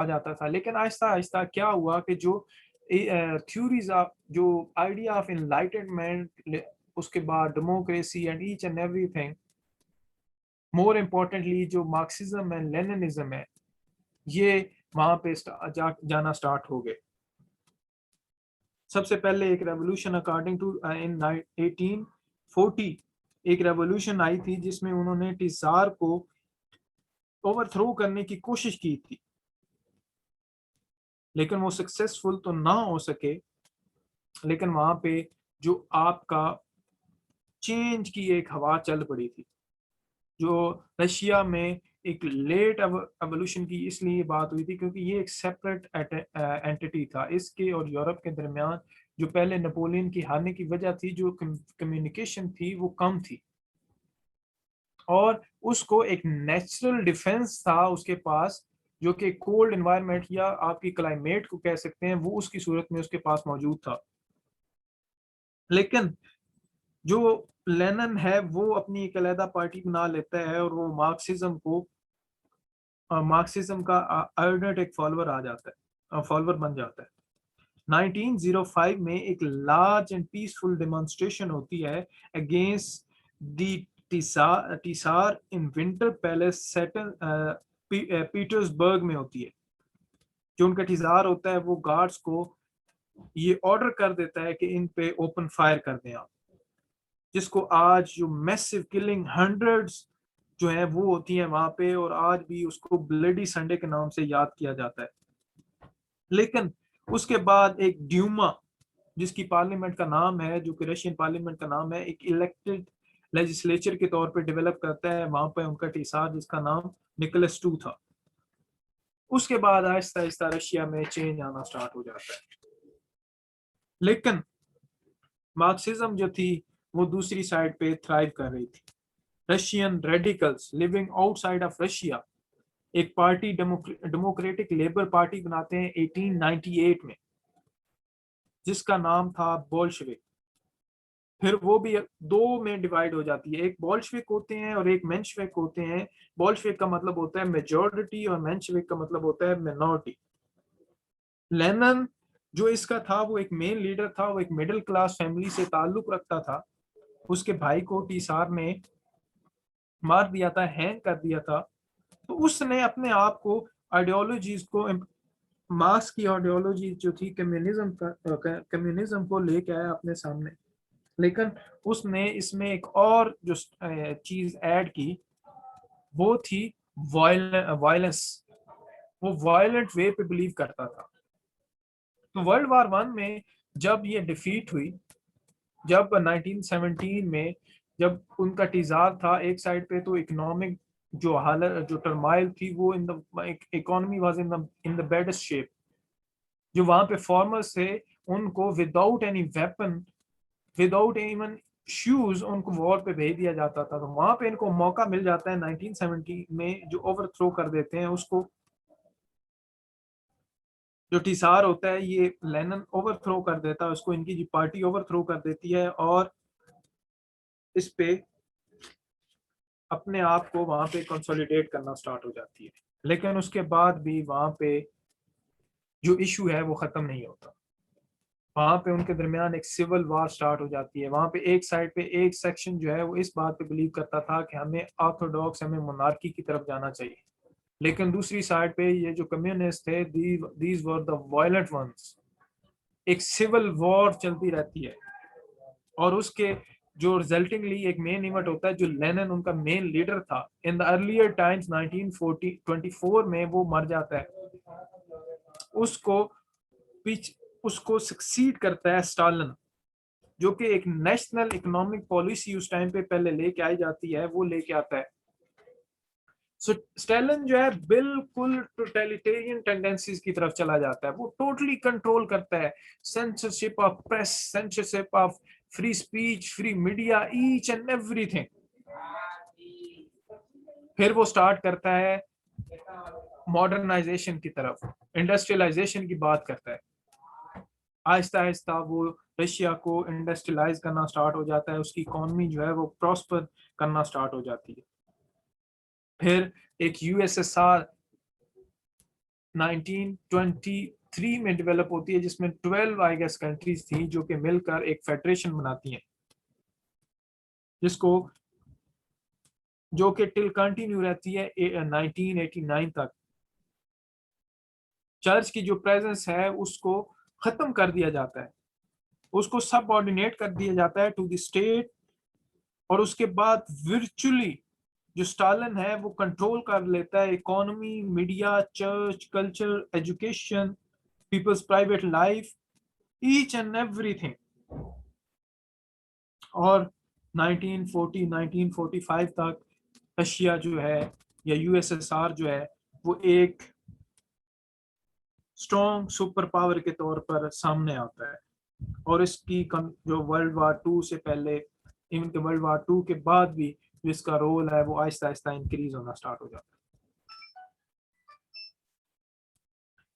जाता था। लेकिन आहिस्ता आहिस्ता क्या हुआ कि जो थ्योरीज ऑफ, जो आइडिया ऑफ इनलाइटनमेंट, उसके बाद democracy and each and everything, more importantly जो मार्क्सिज्म एंड लेनिनिज्म है, ये वहां पे जाना स्टार्ट हो गए। सबसे पहले एक रेवोल्यूशन अकॉर्डिंग टू इन 1840 एक रेवोल्यूशन आई थी जिसमें उन्होंने टिसार को ओवरथ्रो करने की कोशिश की थी, लेकिन वो सक्सेसफुल तो ना हो सके। लेकिन वहां पे जो आपका चेंज की एक हवा चल पड़ी थी, जो रशिया में एक लेट एवोल्यूशन की इसलिए बात हुई थी क्योंकि ये एक सेपरेट एंटिटी था। इसके और यूरोप के दरमियान जो पहले नेपोलियन की हारने की वजह थी, जो कम्युनिकेशन थी वो कम थी, और उसको एक नेचुरल डिफेंस था उसके पास, जो कि कोल्ड एनवायरनमेंट या आपकी क्लाइमेट को कह सकते हैं, वो उसकी सूरत में उसके पास मौजूद था। लेकिन जो लेनिन है वो अपनी एक अलहदा पार्टी बना लेता है और वो मार्क्सिज्म का अर्नेट एक फॉलोअर आ जाता है, फॉलोअर बन जाता है। 1905 में एक लार्ज एंड पीसफुल डेमोन्स्ट्रेशन होती है against the tsar in winter palace सेटन पीटर्सबर्ग में होती है। जो उनका टिसार होता है वो गार्ड्स को ये ऑर्डर कर देता है कि इन पे ओपन फायर कर दें आप, जिसको आज जो मैसिव किलिंग हंड्रेड्स जो है वो होती है वहां पे, और आज भी उसको ब्लडी संडे के नाम से याद किया जाता है। लेकिन उसके बाद एक ड्यूमा, जिसकी पार्लियामेंट का नाम है, जो कि रशियन पार्लियामेंट का नाम है, एक इलेक्टेड लेजिस्लेचर के तौर पे डेवलप करता है वहां पे उनका टिसार, जिसका नाम निकोलस II था। उसके बाद आहिस्ता आहिस्ता रशिया में चेंज आना स्टार्ट हो जाता है। लेकिन मार्क्सिज्म जो थी वो दूसरी साइड पे थ्राइव कर रही थी। Russian radicals living outside of Russia एक पार्टी डेमोक्रेटिक लेबर पार्टी बनाते हैं 1898 में, जिसका नाम था बोल्शेविक। फिर वो भी दो में डिवाइड हो जाती है, एक बोल्शेविक होते हैं और एक मेंशेविक होते हैं। बोल्शेविक का मतलब होता है मेजॉरिटी और मेंशेविक का मतलब होता है मिनॉरिटी। लेनिन जो इसका था वो एक मेन लीडर था, वो एक मिडिल क्लास फैमिली से ताल्लुक रखता था। उसके भाई को टीसार ने मार दिया था, हैंग कर दिया था। तो उसने अपने आप को आइडियोलॉजीज को, मार्क्स की आइडियोलॉजी जो थी कम्युनिज्म को लेके आया अपने सामने। लेकिन उसने इसमें एक और जो चीज ऐड की वो थी वायलेंस। वो वायलेंट वे पे बिलीव करता था। तो वर्ल्ड वार 1 में जब ये डिफीट हुई, जब 1917 में जब उनका टीजार था एक साइड पे, तो इकोनॉमिक जो हालत, जो टर्माइल थी, वो in the economy was in the baddest shape. जो वहां पे फॉर्मर्स थे उनको without any weapon, without even shoes उनको वॉर पे भेज दिया जाता था। तो वहां पे इनको मौका मिल जाता है 1970 में, जो ओवरथ्रो कर देते हैं उसको। जो टिसार होता है ये लेनिन ओवरथ्रो कर देता है उसको, इनकी जो पार्टी ओवरथ्रो कर देती है और इस पे अपने आप को वहां पे कंसोलिडेट करना स्टार्ट हो जाती है। लेकिन उसके बाद भी वहां पे जो इशू है वो खत्म नहीं होता। वहां पे उनके दरमियान एक सिविल वार स्टार्ट हो जाती है। वहां पे एक साइड पे एक सेक्शन जो है वो इस बात पे बिलीव करता था कि हमें ऑर्थोडॉक्स, हमें मोनार्की की तरफ जाना चाहिए। लेकिन दूसरी साइड पे ये जो कम्युनिस्ट थे, these were the violent ones. एक सिविल वॉर चलती रहती है और उसके जो रिजल्टिंगली एक मेन इवेंट होता है, जो लेनिन उनका मेन लीडर था इन द अर्लियर टाइम्स 1924 में, वो मर जाता है। उसको उसको सक्सीड करता है स्टालिन, जो कि एक नेशनल इकोनॉमिक पॉलिसी उस टाइम पे पहले लेके आई जाती है, वो लेके आता है। सो स्टालिन जो है बिल्कुल टोटलिटेरियन टेंडेंसीज की तरफ चला जाता है। वो टोटली कंट्रोल करता है, censorship of press, censorship of free speech, free media, each and everything. फिर वो स्टार्ट करता है मॉडर्नाइजेशन की तरफ, इंडस्ट्रियलाइजेशन की बात करता है। आहिस्ता आहिस्ता वो रशिया को इंडस्ट्रियलाइज करना स्टार्ट हो जाता है, उसकी इकोनॉमी जो है वो प्रॉस्पर करना स्टार्ट हो जाती है। फिर एक यूएसएसआर 1923 में डेवलप होती है, जिसमें 12 आई गेस कंट्रीज थी जो कि मिलकर एक फेडरेशन बनाती हैं, जिसको जो कि टिल कंटिन्यू रहती है 1989 तक। चर्च की जो प्रेजेंस है उसको खत्म कर दिया जाता है, उसको सबऑर्डिनेट कर दिया जाता है टू द स्टेट, और उसके बाद वर्चुअली जो स्टालिन है वो कंट्रोल कर लेता है economy, media, church, culture, education, people's private life, each and everything. और 1940 1945 तक रशिया जो है या यूएसएसआर जो है वो एक स्ट्रॉन्ग सुपर पावर के तौर पर सामने आता है। और इसकी जो वर्ल्ड वार टू से पहले, इवन के वर्ल्ड वार टू के बाद भी जो इसका रोल है वो आहिस्ता आहिस्ता इंक्रीज होना स्टार्ट हो जाता है।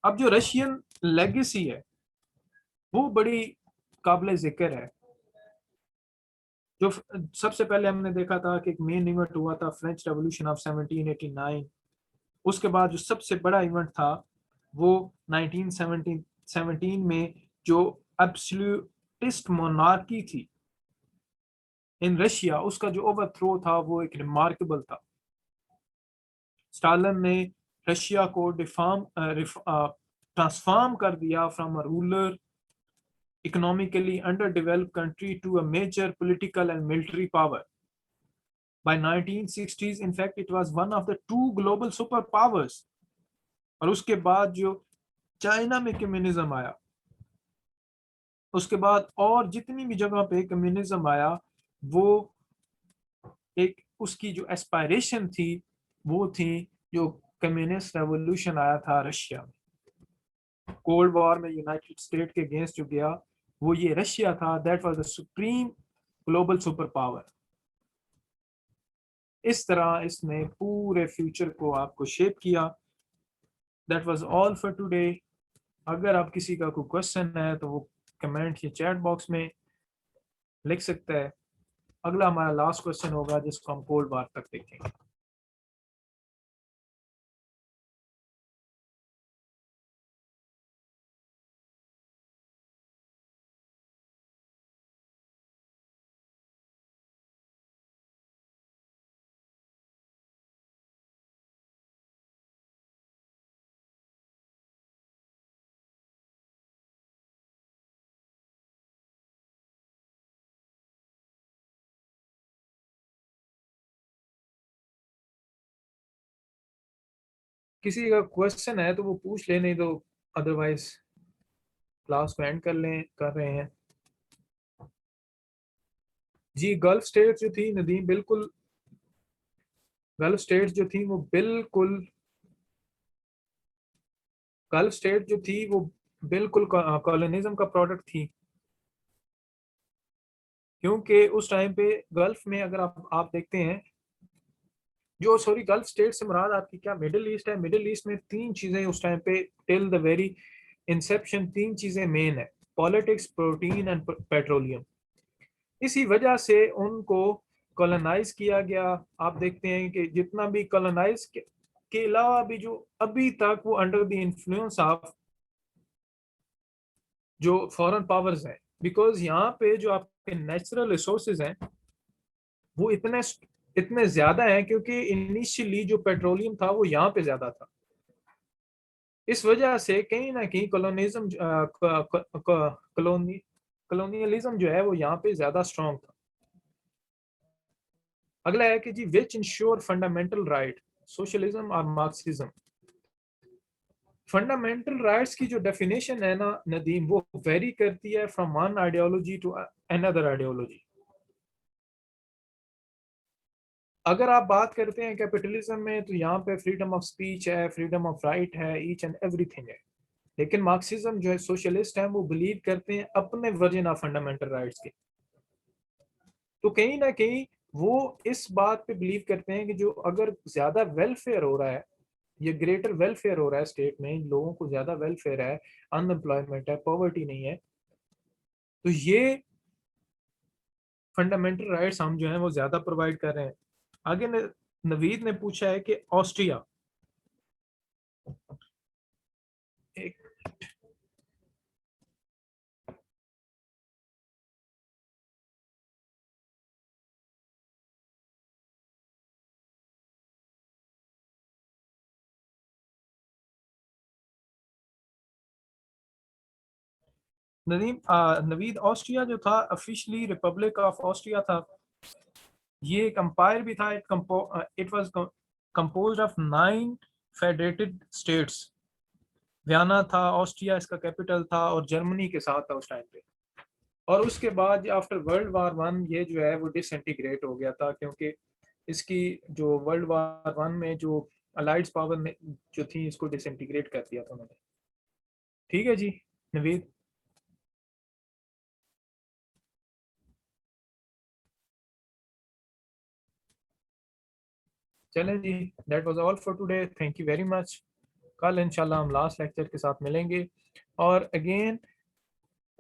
अब जो रशियन लेगेसी है वो बड़ी काबिल जिक्र है। जो सबसे पहले हमने देखा था कि एक मेन इवेंट हुआ था फ्रेंच रेवोल्यूशन ऑफ 1789। उसके बाद जो सबसे बड़ा इवेंट था वो 1917 में जो एब्सोल्यूटिस्ट मोनार्की थी इन रशिया, उसका जो ओवरथ्रो था वो एक रिमार्केबल था। स्टालिन ने रशिया को ट्रांसफॉर्म कर दिया from a ruler economically underdeveloped country to a major political and military power. By 1960s, in fact, it was one of the two global superpowers. और उसके बाद जो चाइना में कम्युनिज्म आया, उसके बाद और जितनी भी जगह पे कम्युनिज्म आया, वो एक उसकी जो एस्पायरेशन थी वो थी जो कम्युनिस्ट रेवोल्यूशन आया था रशिया में। कोल्ड वॉर में यूनाइटेड स्टेट के अगेंस्ट जो गया वो ये रशिया था, that was the supreme global super power. इस तरह इसने पूरे फ्यूचर को आपको शेप किया। That was all for today. अगर आप किसी का कोई क्वेश्चन है तो वो कमेंट या चैट बॉक्स में लिख सकता है। अगला हमारा लास्ट क्वेश्चन होगा जिसको हम कोल्ड वार तक देखेंगे। किसी का क्वेश्चन है तो वो पूछ ले, नहीं तो अदरवाइज क्लास को एंड कर रहे हैं। जी गल्फ स्टेट जो थी नदीम, बिल्कुल गल्फ स्टेट जो थी वो बिल्कुल गल्फ स्टेट जो थी वो बिल्कुल कॉलोनिज्म का प्रोडक्ट थी। क्योंकि उस टाइम पे गल्फ में अगर आप देखते हैं, जो सॉरी गल्फ स्टेट से मुराद आपकी क्या मिडिल ईस्ट है? मिडिल ईस्ट में तीन चीजें उस टाइम पे टिल द वेरी इंसेप्शन तीन चीजें मेन है: पॉलिटिक्स, प्रोटीन एंड पेट्रोलियम। इसी वजह से उनको कॉलोनाइज किया गया। आप देखते हैं कि जितना भी कॉलोनाइज के अलावा भी जो अभी तक वो अंडर द इन्फ्लुएंस ऑफ जो फॉरेन पावर्स हैं, बिकॉज यहाँ पे जो आपके नेचुरल रिसोर्सेज हैं वो इतने इतने ज्यादा हैं, क्योंकि इनिशियली जो पेट्रोलियम था वो यहाँ पे ज्यादा था। इस वजह से कहीं ना कहीं कॉलोनिज्म कॉलोनियलिज्म जो है वो यहाँ पे ज्यादा स्ट्रॉन्ग था। अगला है कि जी विच इंश्योर फंडामेंटल राइट, सोशलिज्म और मार्क्सिज्म। फंडामेंटल राइट्स की जो डेफिनेशन है ना नदीम, वो वेरी करती है from one ideology to another ideology. अगर आप बात करते हैं कैपिटलिज्म में तो यहाँ पे फ्रीडम ऑफ स्पीच है, फ्रीडम ऑफ राइट है, ईच एंड एवरीथिंग है। लेकिन मार्क्सिज्म जो है सोशलिस्ट है, वो बिलीव करते हैं अपने वर्जन ऑफ फंडामेंटल राइट्स के। तो कहीं ना कहीं वो इस बात पे बिलीव करते हैं कि जो अगर ज्यादा वेलफेयर हो रहा है, ये ग्रेटर वेलफेयर हो रहा है स्टेट में, लोगों को ज्यादा वेलफेयर है, अनएम्प्लॉयमेंट है, पॉवर्टी नहीं है, तो ये फंडामेंटल राइट्स हम जो है वो ज्यादा प्रोवाइड कर रहे हैं। आगे नवीद ने पूछा है कि ऑस्ट्रिया, एक नवीद, ऑस्ट्रिया जो था ऑफिशियली रिपब्लिक ऑफ ऑस्ट्रिया था। ये एक अंपायर भी था। It was composed of 9 federated states. Vienna था ऑस्ट्रिया, इसका कैपिटल था, और जर्मनी के साथ था उस टाइम पे। और उसके बाद आफ्टर वर्ल्ड वार वन ये जो है वो डिसइंटीग्रेट हो गया था, क्योंकि इसकी जो वर्ल्ड वार वन में जो अलाइड्स पावर ने जो थी इसको डिसइंटीग्रेट कर दिया था उन्होंने। ठीक है जी नवीद। चलें जी, that was all for today, thank you very much. कल इंशाल्लाह हम लास्ट लेक्चर के साथ मिलेंगे। और अगेन,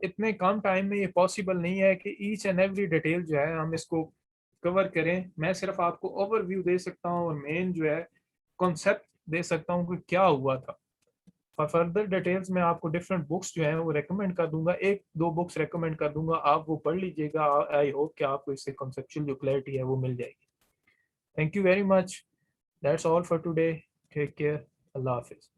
इतने कम टाइम में ये पॉसिबल नहीं है कि ईच एंड एवरी डिटेल जो है हम इसको कवर करें। मैं सिर्फ आपको ओवरव्यू दे सकता हूँ और मेन जो है कॉन्सेप्ट दे सकता हूँ कि क्या हुआ था। फॉर फर्दर डिटेल्स मैं आपको डिफरेंट बुक्स जो हैं वो रेकमेंड कर दूंगा, एक दो बुक्स रेकमेंड कर दूंगा, आप वो पढ़ लीजिएगा। आई होप कि आपको इससे कॉन्सेप्चुअल जो क्लैरिटी है वो मिल जाएगी। Thank you very much, that's all for today, take care, Allah हाफिज़।